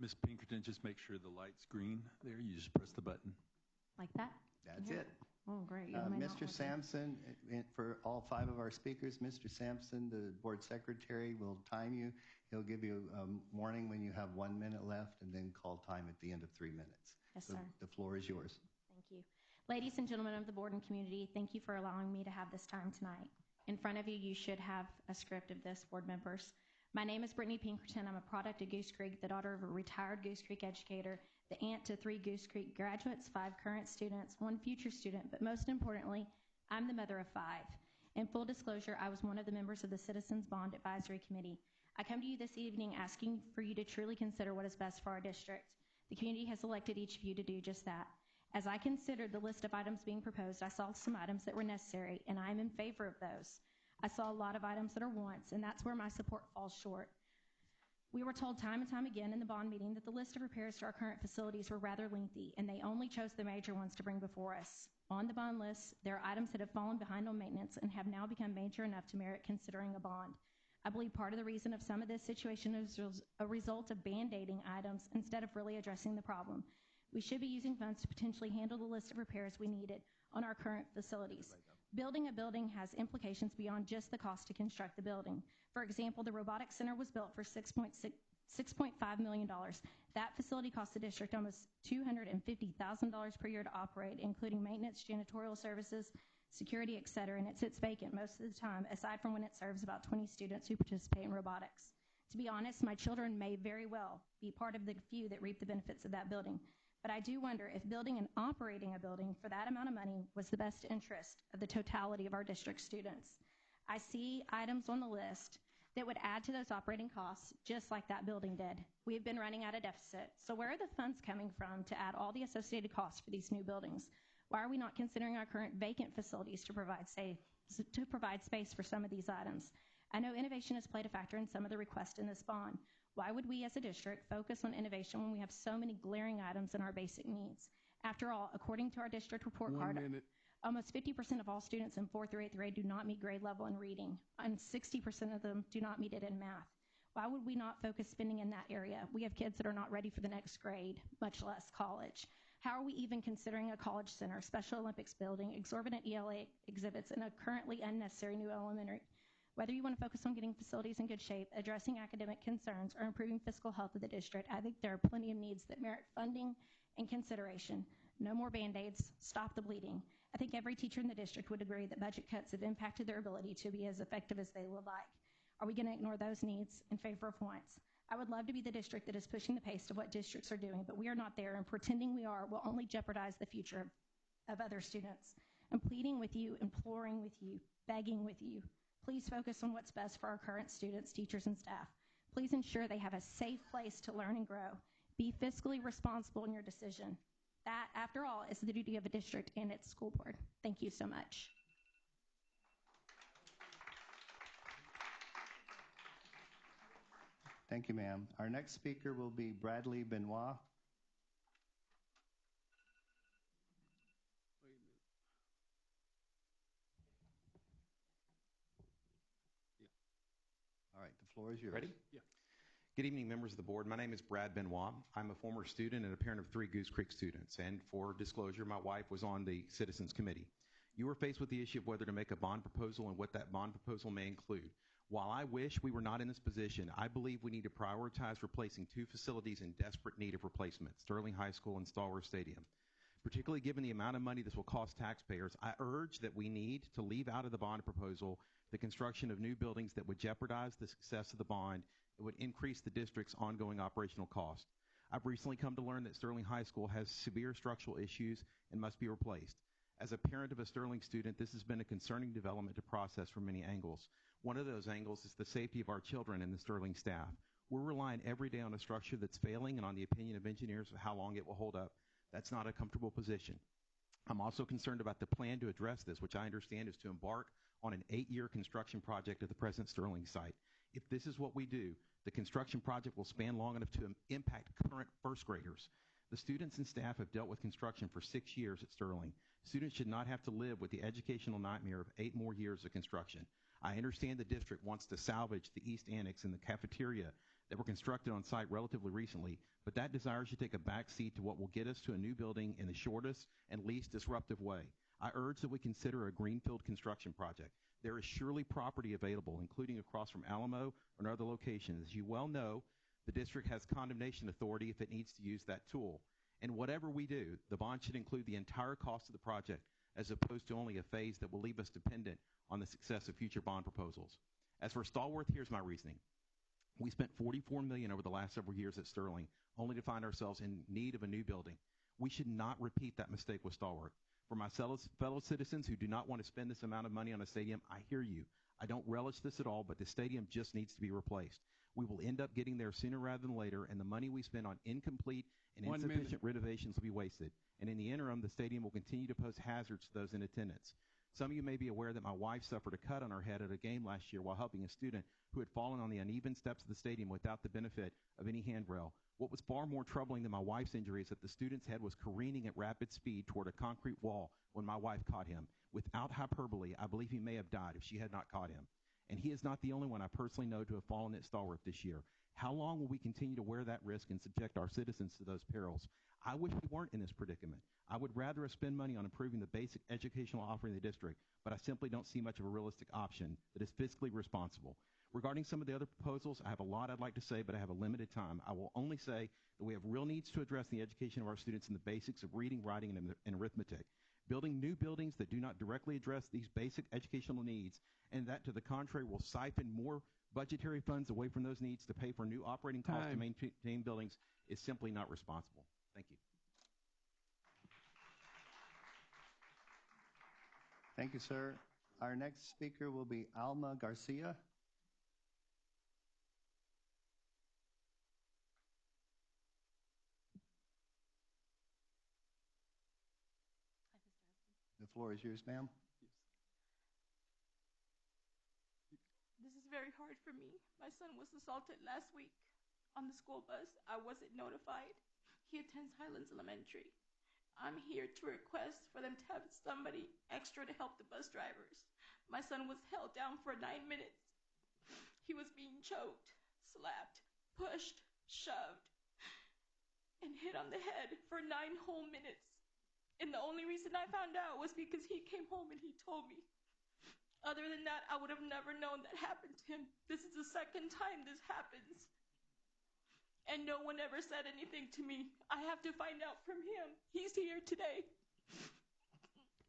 Ms. Pinkerton, just make sure the light's green there. You just press the button. Like that? That's it. Oh, great. Mr. Sampson, for all 5 of our speakers, Mr. Sampson, the board secretary, will time you. He'll give you a warning when you have 1 minute left, and then call time at the end of 3 minutes. Yes, so sir. The floor is yours. Thank you. Ladies and gentlemen of the board and community, thank you for allowing me to have this time tonight. In front of you, you should have a script of this, board members. My name is Brittany Pinkerton. I'm a product of Goose Creek, the daughter of a retired Goose Creek educator, the aunt to 3 Goose Creek graduates, 5 current students, 1 future student, but most importantly, I'm the mother of 5. In full disclosure, I was one of the members of the Citizens Bond Advisory Committee. I come to you this evening asking for you to truly consider what is best for our district. The community has elected each of you to do just that. As I considered the list of items being proposed, I saw some items that were necessary, and I am in favor of those. I saw a lot of items that are wants, and that's where my support falls short. We were told time and time again in the bond meeting that the list of repairs to our current facilities were rather lengthy, and they only chose the major ones to bring before us. On the bond list, there are items that have fallen behind on maintenance and have now become major enough to merit considering a bond. I believe part of the reason of some of this situation is a result of band-aiding items instead of really addressing the problem. We should be using funds to potentially handle the list of repairs we needed on our current facilities. Building a building has implications beyond just the cost to construct the building. For example, the robotics center was built for $6.6 $6.5 million. That facility costs the district almost $250,000 per year to operate, including maintenance, janitorial services, security, etc., and it sits vacant most of the time, aside from when it serves about 20 students who participate in robotics. To be honest, my children may very well be part of the few that reap the benefits of that building, but I do wonder if building and operating a building for that amount of money was the best interest of the totality of our district students. I see items on the list that would add to those operating costs, just like that building did. We have been running at a deficit, so where are the funds coming from to add all the associated costs for these new buildings? Why are we not considering our current vacant facilities to provide space for some of these items? I know innovation has played a factor in some of the requests in this bond. Why would we as a district focus on innovation when we have so many glaring items in our basic needs? After all, according to our district report card, almost 50% of all students in 4th through 8th grade do not meet grade level in reading, and 60% of them do not meet it in math. Why would we not focus spending in that area? We have kids that are not ready for the next grade, much less college. How are we even considering a college center, Special Olympics building, exorbitant ELA exhibits, and a currently unnecessary new elementary? Whether you want to focus on getting facilities in good shape, addressing academic concerns, or improving fiscal health of the district, I think there are plenty of needs that merit funding and consideration. No more Band-Aids. Stop the bleeding. I think every teacher in the district would agree that budget cuts have impacted their ability to be as effective as they would like. Are we going to ignore those needs in favor of wants? I would love to be the district that is pushing the pace of what districts are doing, but we are not there, and pretending we are will only jeopardize the future of other students. I'm pleading with you, imploring with you, begging with you. Please focus on what's best for our current students, teachers, and staff. Please ensure they have a safe place to learn and grow. Be fiscally responsible in your decision. That, after all, is the duty of a district and its school board. Thank you so much. Thank you, ma'am. Our next speaker will be Bradley Benoit. All right, the floor is yours. Ready? Yeah. Good evening, members of the board. My name is Brad Benoit. I'm a former student and a parent of 3 Goose Creek students. And for disclosure, my wife was on the Citizens Committee. You were faced with the issue of whether to make a bond proposal and what that bond proposal may include. While I wish we were not in this position, I believe we need to prioritize replacing 2 facilities in desperate need of replacement, Sterling High School and Stallworth Stadium. Particularly given the amount of money this will cost taxpayers, I urge that we need to leave out of the bond proposal the construction of new buildings that would jeopardize the success of the bond. It would increase the district's ongoing operational cost. I've recently come to learn that Sterling High School has severe structural issues and must be replaced. As a parent of a Sterling student, this has been a concerning development to process from many angles. One of those angles is the safety of our children and the Sterling staff. We're relying every day on a structure that's failing and on the opinion of engineers of how long it will hold up. That's not a comfortable position. I'm also concerned about the plan to address this, which I understand is to embark on an 8-year construction project at the present Sterling site. If this is what we do, the construction project will span long enough to impact current first graders. The students and staff have dealt with construction for 6 years at Sterling. Students should not have to live with the educational nightmare of 8 more years of construction. I understand the district wants to salvage the East Annex and the cafeteria that were constructed on site relatively recently, but that desire should take a back seat to what will get us to a new building in the shortest and least disruptive way. I urge that we consider a greenfield construction project. There is surely property available, including across from Alamo and other locations. As you well know, the district has condemnation authority if it needs to use that tool. And whatever we do, the bond should include the entire cost of the project, as opposed to only a phase that will leave us dependent on the success of future bond proposals. As for Stallworth, here's my reasoning. We spent $44 million over the last several years at Sterling, only to find ourselves in need of a new building. We should not repeat that mistake with Stallworth. For my fellow citizens who do not want to spend this amount of money on a stadium, I hear you. I don't relish this at all, but the stadium just needs to be replaced. We will end up getting there sooner rather than later, and the money we spend on incomplete and insufficient renovations will be wasted. And in the interim, the stadium will continue to pose hazards to those in attendance. Some of you may be aware that my wife suffered a cut on her head at a game last year while helping a student who had fallen on the uneven steps of the stadium without the benefit of any handrail. What was far more troubling than my wife's injury is that the student's head was careening at rapid speed toward a concrete wall when my wife caught him. Without hyperbole, I believe he may have died if she had not caught him. And he is not the only one I personally know to have fallen at Stallworth this year. How long will we continue to wear that risk and subject our citizens to those perils? I wish we weren't in this predicament. I would rather have spent money on improving the basic educational offering of the district, but I simply don't see much of a realistic option that is fiscally responsible. Regarding some of the other proposals, I have a lot I'd like to say, but I have a limited time. I will only say that we have real needs to address in the education of our students in the basics of reading, writing, and arithmetic. Building new buildings that do not directly address these basic educational needs, and that, to the contrary, will siphon more budgetary funds away from those needs to pay for new operating costs to maintain buildings, is simply not responsible. Thank you. Thank you, sir. Our next speaker will be Alma Garcia. The floor is yours, ma'am. This is very hard for me. My son was assaulted last week on the school bus. I wasn't notified. He attends Highlands Elementary. I'm here to request for them to have somebody extra to help the bus drivers. My son was held down for 9 minutes. He was being choked, slapped, pushed, shoved, and hit on the head for 9 whole minutes. And the only reason I found out was because he came home and he told me. Other than that, I would have never known that happened to him. This is the second time this happens. And no one ever said anything to me. I have to find out from him. He's here today.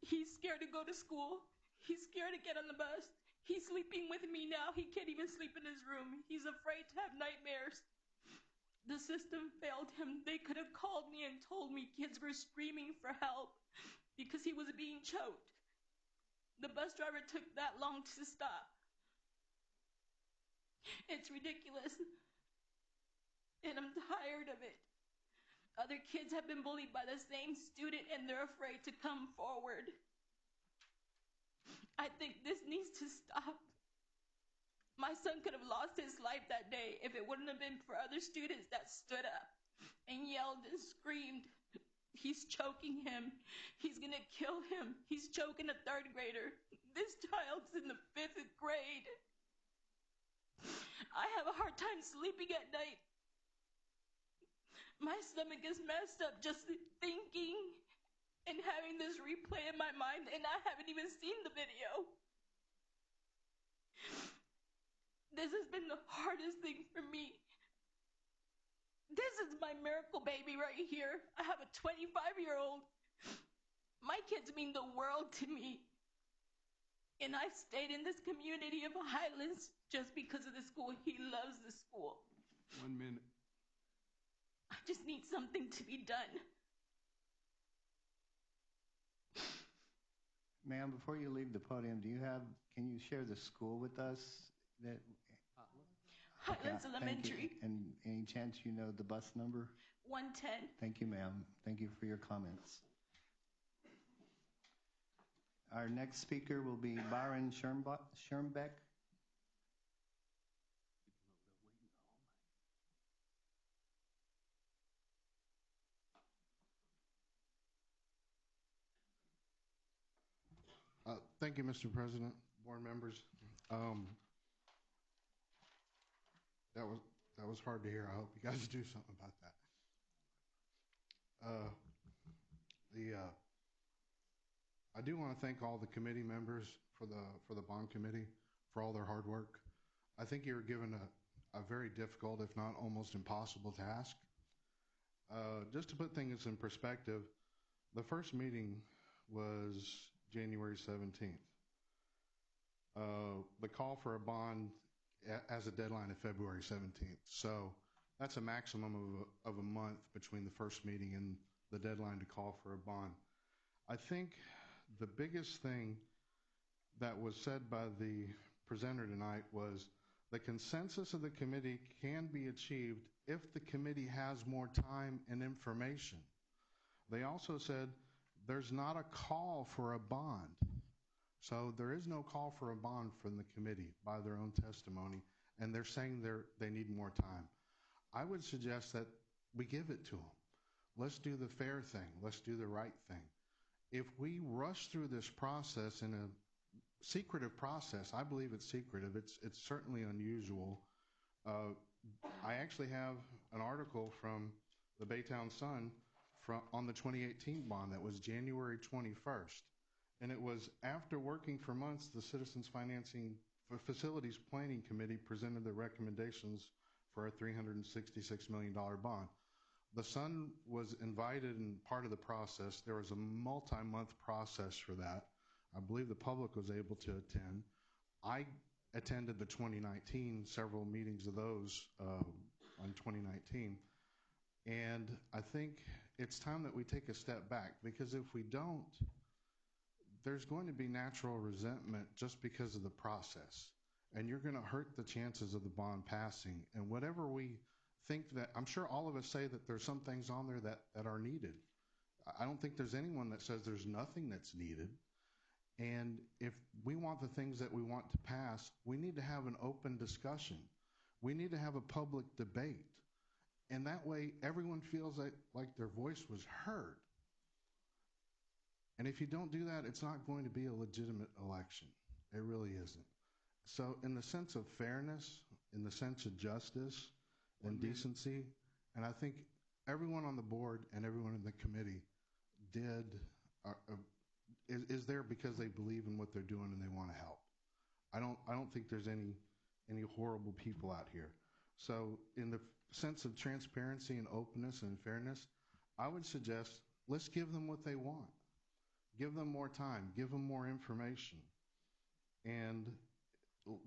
He's scared to go to school. He's scared to get on the bus. He's sleeping with me now. He can't even sleep in his room. He's afraid to have nightmares. The system failed him. They could have called me and told me kids were screaming for help because he was being choked. The bus driver took that long to stop. It's ridiculous. And I'm tired of it. Other kids have been bullied by the same student and they're afraid to come forward. I think this needs to stop. My son could have lost his life that day if it wouldn't have been for other students that stood up and yelled and screamed. He's choking him. He's gonna kill him. He's choking a 3rd grader. This child's in the 5th grade. I have a hard time sleeping at night. My stomach is messed up just thinking and having this replay in my mind, and I haven't even seen the video. This has been the hardest thing for me. This is my miracle baby right here. I have a 25-year-old. My kids mean the world to me. And I've stayed in this community of Highlands just because of the school. He loves the school. 1 minute. I just need something to be done. Ma'am, before you leave the podium, can you share the school with us? Highlands Elementary. And any chance you know the bus number? 110. Thank you, ma'am. Thank you for your comments. Our next speaker will be Byron Schermbeck. Thank you, Mr. President, board members. That was hard to hear. I hope you guys do something about that. I do want to thank all the committee members for the bond committee for all their hard work. I think you were given a very difficult, if not almost impossible task. Just to put things in perspective, the first meeting was January 17th. The call for a bond as a deadline of February 17th. So that's a maximum of a month between the first meeting and the deadline to call for a bond. I think the biggest thing that was said by the presenter tonight was the consensus of the committee can be achieved if the committee has more time and information. They also said there's not a call for a bond. So there is no call for a bond from the committee by their own testimony, and they're saying they need more time. I would suggest that we give it to them. Let's do the fair thing. Let's do the right thing. If we rush through this process in a secretive process, I believe it's secretive. It's certainly unusual. I actually have an article from the Baytown Sun on the 2018 bond that was January 21st. And it was after working for months, the Citizens Financing Facilities Planning Committee presented their recommendations for a $366 million bond. The Sun was invited and part of the process. There was a multi-month process for that. I believe the public was able to attend. I attended the 2019, several meetings of those on 2019. And I think it's time that we take a step back, because if we don't, there's going to be natural resentment just because of the process. And you're going to hurt the chances of the bond passing. And whatever we think that, I'm sure all of us say that there's some things on there that are needed. I don't think there's anyone that says there's nothing that's needed. And if we want the things that we want to pass, we need to have an open discussion. We need to have a public debate. And that way, everyone feels like their voice was heard. And if you don't do that, it's not going to be a legitimate election. It really isn't. So in the sense of fairness, in the sense of justice and decency, and I think everyone on the board and everyone in the committee is there because they believe in what they're doing and they want to help. I don't think there's any horrible people out here. So in the sense of transparency and openness and fairness, I would suggest let's give them what they want. Give them more time. Give them more information. And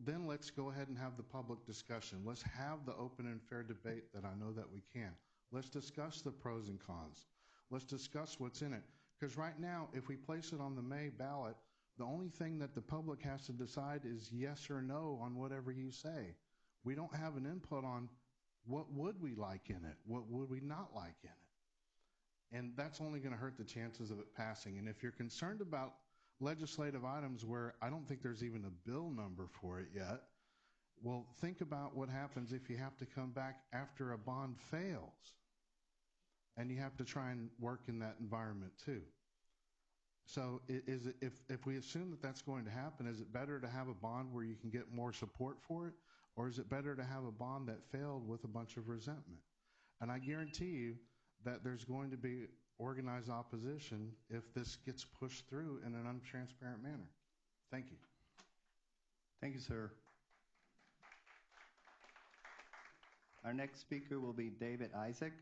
then let's go ahead and have the public discussion. Let's have the open and fair debate that I know that we can. Let's discuss the pros and cons. Let's discuss what's in it. Because right now, if we place it on the May ballot, the only thing that the public has to decide is yes or no on whatever you say. We don't have an input on what would we like in it, what would we not like in it. And that's only going to hurt the chances of it passing. And if you're concerned about legislative items where I don't think there's even a bill number for it yet, well, think about what happens if you have to come back after a bond fails and you have to try and work in that environment too. So if we assume that that's going to happen, is it better to have a bond where you can get more support for it, or is it better to have a bond that failed with a bunch of resentment? And I guarantee you that there's going to be organized opposition if this gets pushed through in an untransparent manner. Thank you. Thank you, sir. Our next speaker will be David Isaac.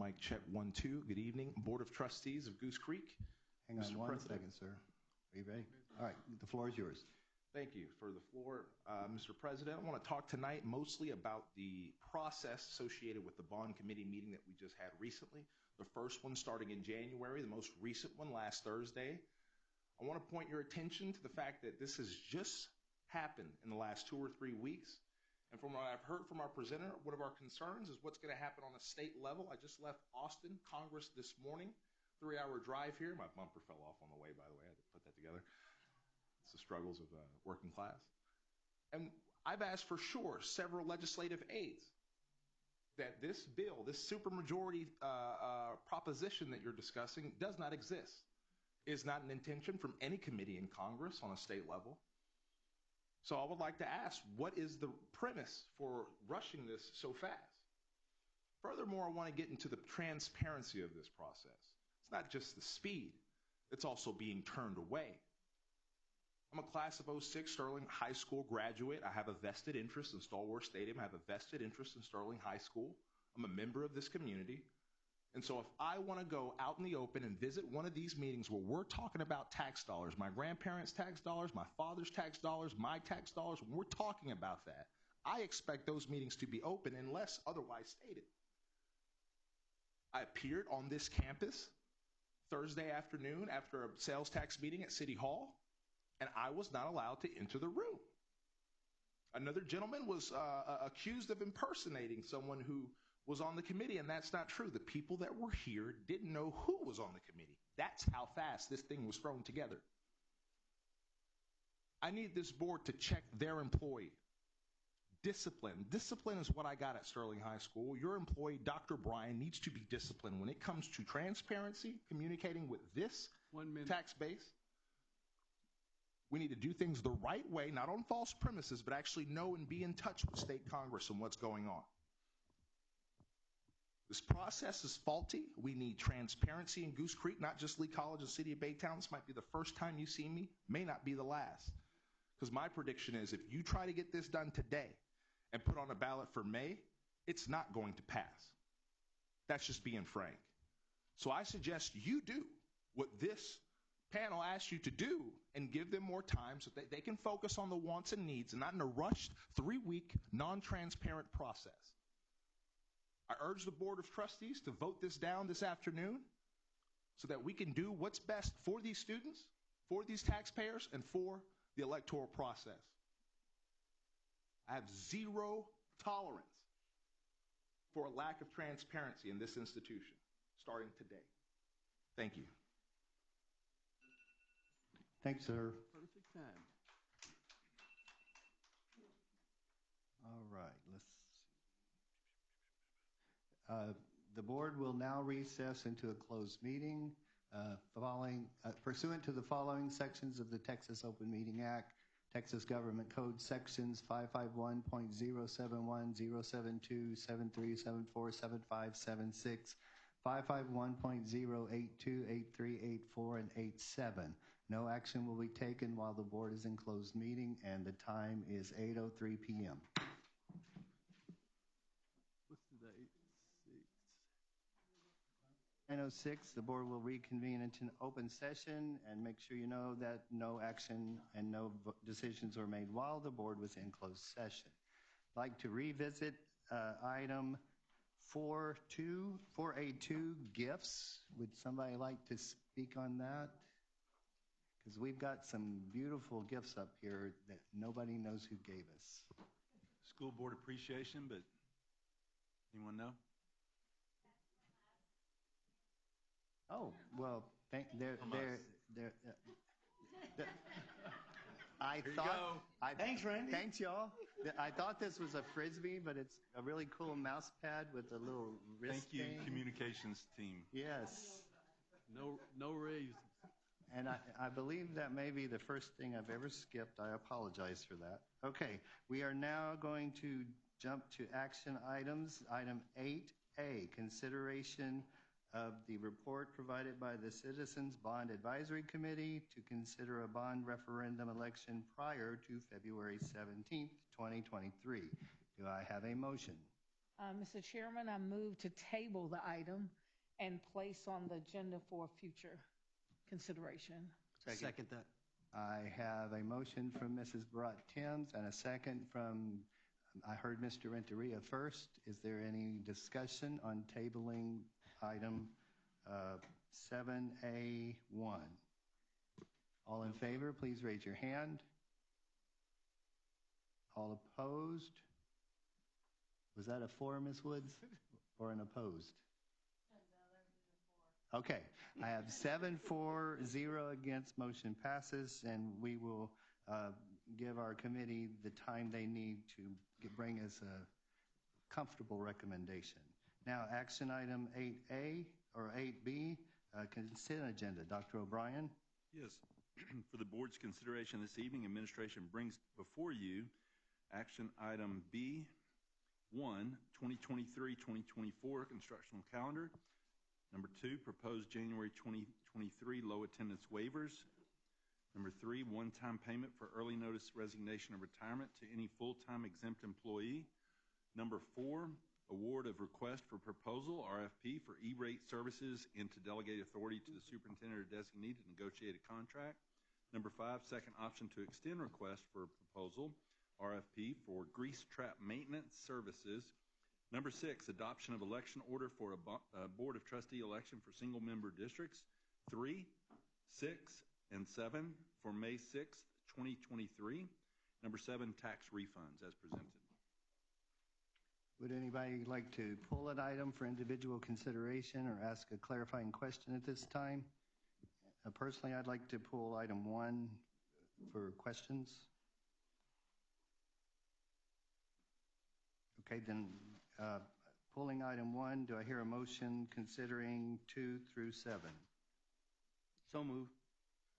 Mic check 1, 2. Good evening, Board of Trustees of Goose Creek. Hang on one second, sir. Are you ready? All right, the floor is yours. Thank you for the floor, Mr. President. I want to talk tonight mostly about the process associated with the bond committee meeting that we just had recently. The first one starting in January, the most recent one last Thursday. I want to point your attention to the fact that this has just happened in the last 2 or 3 weeks. And from what I've heard from our presenter, one of our concerns is what's going to happen on a state level. I just left Austin, Congress this morning, 3-hour drive here. My bumper fell off on the way, by the way. I had to put that together. It's the struggles of working class. And I've asked for sure several legislative aides that this bill, this supermajority proposition that you're discussing does not exist. It is not an intention from any committee in Congress on a state level. So I would like to ask, what is the premise for rushing this so fast? Furthermore, I want to get into the transparency of this process. It's not just the speed, it's also being turned away. I'm a class of 06 Sterling High School graduate. I have a vested interest in Stalwart Stadium. I have a vested interest in Sterling High School. I'm a member of this community. And so if I want to go out in the open and visit one of these meetings where we're talking about tax dollars, my grandparents' tax dollars, my father's tax dollars, my tax dollars, when we're talking about that, I expect those meetings to be open unless otherwise stated. I appeared on this campus Thursday afternoon after a sales tax meeting at City Hall, and I was not allowed to enter the room. Another gentleman was accused of impersonating someone who was on the committee, and that's not true. The people that were here didn't know who was on the committee. That's how fast this thing was thrown together. I need this board to check their employee. Discipline. Discipline is what I got at Sterling High School. Your employee, Dr. Bryan, needs to be disciplined when it comes to transparency, communicating with this tax base. We need to do things the right way, not on false premises, but actually know and be in touch with state Congress and what's going on. This process is faulty. We need transparency in Goose Creek, not just Lee College and City of Baytown. This might be the first time you see me, may not be the last. Because my prediction is if you try to get this done today and put on a ballot for May, it's not going to pass. That's just being frank. So I suggest you do what this panel asks you to do and give them more time so that they can focus on the wants and needs and not in a rushed 3-week non-transparent process. I urge the Board of Trustees to vote this down this afternoon so that we can do what's best for these students, for these taxpayers, and for the electoral process. I have zero tolerance for a lack of transparency in this institution, starting today. Thank you. Thanks, sir. Perfect time. All right, let's see. The board will now recess into a closed meeting pursuant to the following sections of the Texas Open Meeting Act, Texas Government Code sections 551.071, 072, 73, 74, 75, 76, 551.082, 83, 84, and 87. No action will be taken while the board is in closed meeting, and the time is 8:03 p.m. What's the date? 9:06, the board will reconvene into an open session, and make sure you know that no action and no decisions were made while the board was in closed session. I'd like to revisit item 4A2, gifts. Would somebody like to speak on that? Because we've got some beautiful gifts up here that nobody knows who gave us. School board appreciation, but anyone know? Oh, well, I Here thought. you go. Thanks, Randy. Thanks, y'all. I thought this was a Frisbee, but it's a really cool mouse pad with a little wrist Thank you, thing. communications team. Yes. No raise. And I believe that may be the first thing I've ever skipped. I apologize for that. Okay, we are now going to jump to action items. Item 8A, consideration of the report provided by the Citizens Bond Advisory Committee to consider a bond referendum election prior to February 17th, 2023. Do I have a motion? Mr. Chairman, I move to table the item and place on the agenda for future consideration. Second that. I have a motion from Mrs. Barat-Timms and a second from, I heard Mr. Renteria first. Is there any discussion on tabling item 7A1? All in favor, please raise your hand. All opposed? Was that a 4, Ms. Woods, or an opposed? Okay, I have 7-4-0 against, motion passes, and we will give our committee the time they need to bring us a comfortable recommendation. Now, action item 8A or 8B, consent agenda. Dr. O'Brien? Yes. For the board's consideration this evening, administration brings before you action item B1, 2023-2024 instructional calendar. Number 2, proposed January 2023 low attendance waivers. Number 3, one-time payment for early notice resignation or retirement to any full-time exempt employee. Number 4, award of request for proposal, RFP, for E-rate services and to delegate authority to the superintendent or designee to negotiate a contract. Number 5, second option to extend request for proposal, RFP, for grease trap maintenance services. Number 6, adoption of election order for a Board of Trustee election for single-member districts. 3, 6, and 7 for May 6th, 2023. Number 7, tax refunds as presented. Would anybody like to pull an item for individual consideration or ask a clarifying question at this time? Personally, I'd like to pull item 1 for questions. Okay, then pulling item 1, do I hear a motion considering 2 through 7? So moved.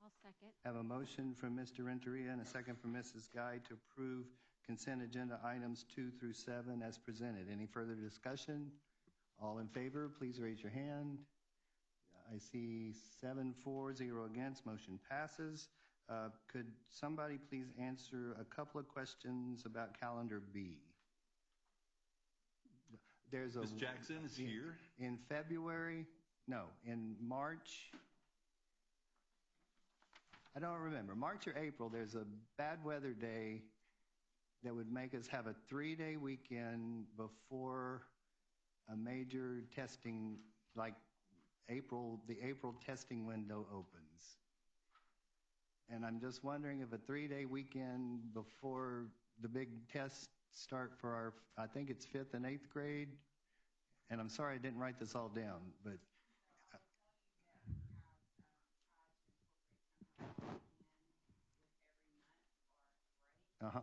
I'll second. Have a motion from Mr. Renteria and a second from Mrs. Guy to approve consent agenda items 2 through 7 as presented. Any further discussion? All in favor, please raise your hand. I see 7-4, 0 against. Motion passes. Could somebody please answer a couple of questions about calendar B? There's a Ms. Jackson is here. In February, no, in March, I don't remember, March or April, there's a bad weather day that would make us have a 3-day weekend before a major testing, like the April testing window opens. And I'm just wondering if a 3-day weekend before the big tests start for our, I think it's 5th and 8th grade, and I'm sorry I didn't write this all down, but uh-huh.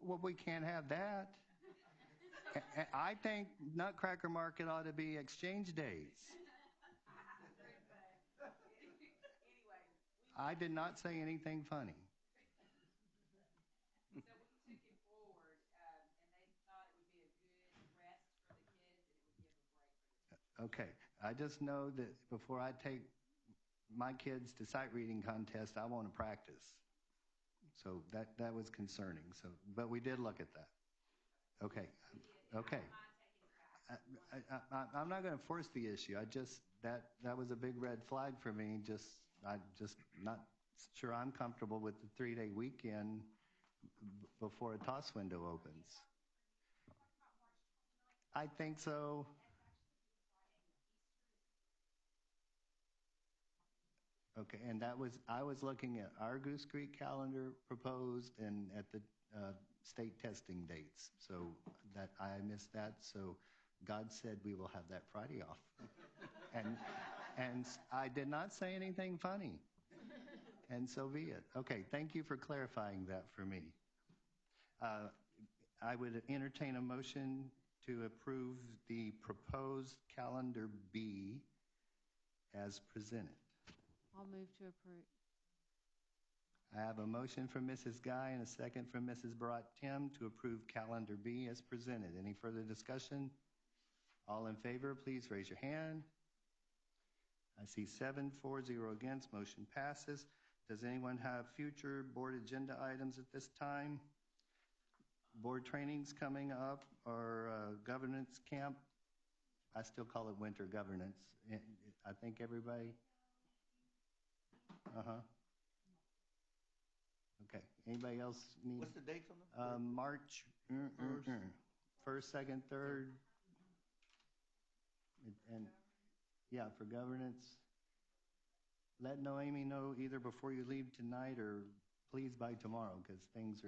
Well, we can't have that. I think Nutcracker Market ought to be exchange days. I did not say anything funny. So we took it forward, and they thought it would be a good rest for the kids, and it would give a break for the teachers. Okay, I just know that before I take my kids to sight reading contest, I want to practice. So that was concerning. So, but we did look at that. Okay, okay. I'm not going to force the issue. I just that was a big red flag for me. I'm just not sure I'm comfortable with the 3-day weekend before a toss window opens. I think so. Okay, and I was looking at our Goose Creek calendar proposed and at the state testing dates. So that I missed that. So God said we will have that Friday off. and I did not say anything funny. And so be it. Okay, thank you for clarifying that for me. I would entertain a motion to approve the proposed calendar B as presented. I'll move to approve. I have a motion from Mrs. Guy and a second from Mrs. Barat-Tim to approve calendar B as presented. Any further discussion? All in favor, please raise your hand. I see 7-4, 0 against. Motion passes. Does anyone have future board agenda items at this time? Board trainings coming up or governance camp? I still call it winter governance. I think everybody... Uh-huh. Okay. Anybody else need? What's the dates on them? March 1st, 2nd, 3rd. And yeah, for governance. Let Noemi know either before you leave tonight or please by tomorrow because things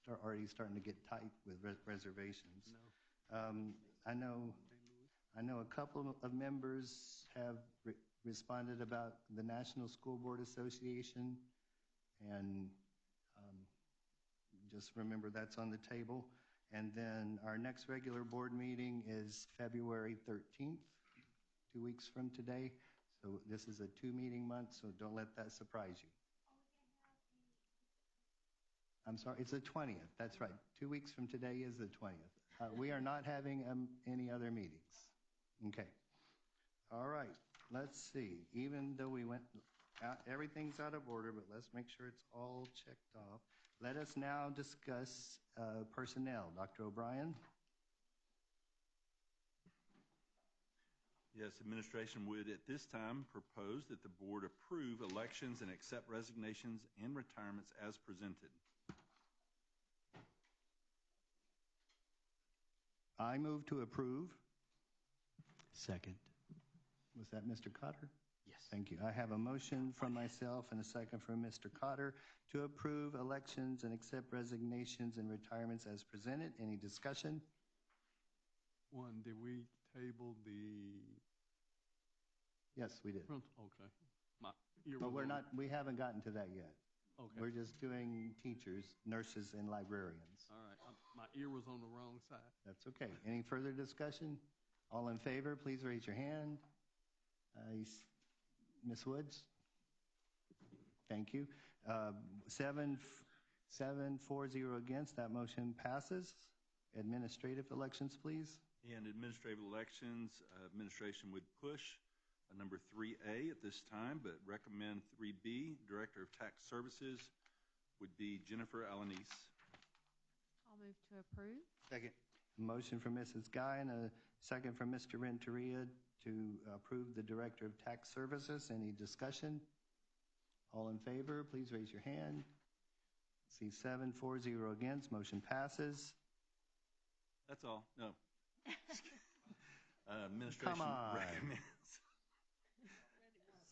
are already starting to get tight with reservations. No. I know a couple of members have responded about the National School Board Association, and just remember that's on the table. And then our next regular board meeting is February 13th, 2 weeks from today. So this is a 2-meeting month, so don't let that surprise you. I'm sorry, it's the 20th. That's right. 2 weeks from today is the 20th. We are not having any other meetings. Okay. All right. Let's see. Even though we went, everything's out of order, but let's make sure it's all checked off. Let us now discuss personnel. Dr. O'Brien? Yes, administration would at this time propose that the board approve elections and accept resignations and retirements as presented. I move to approve. Second. Was that Mr. Cotter? Yes. Thank you. I have a motion from myself and a second from Mr. Cotter to approve elections and accept resignations and retirements as presented. Any discussion? One, did we table the? Yes, we did. Okay. But we haven't gotten to that yet. Okay. We're just doing teachers, nurses, and librarians. All right. My ear was on the wrong side. That's okay. Any further discussion? All in favor, please raise your hand. Ms. Woods? Thank you. 7-4-0 against. That motion passes. Administrative elections, please. And administrative elections, administration would push number 3A at this time, but recommend 3B. Director of Tax Services would be Jennifer Alanis. I'll move to approve. Second. Motion from Mrs. Guy and a second from Mr. Renteria to approve the Director of Tax Services. Any discussion? All in favor, please raise your hand. See 7-4-0 against. Motion passes. That's all. No. Administration Come on. recommends.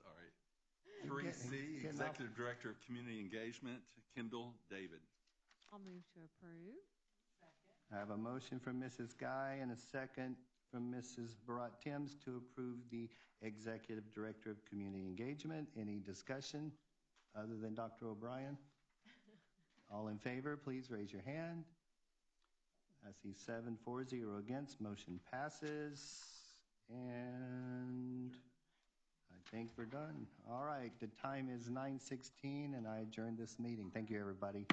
Sorry. 3C, Executive Director of Community Engagement, Kendall David. I'll move to approve. I have a motion from Mrs. Guy and a second from Mrs. Barat-Timms to approve the Executive Director of Community Engagement. Any discussion other than Dr. O'Brien? All in favor, please raise your hand. I see 7-4-0 against. Motion passes. And I think we're done. All right, the time is 9:16 and I adjourn this meeting. Thank you, everybody.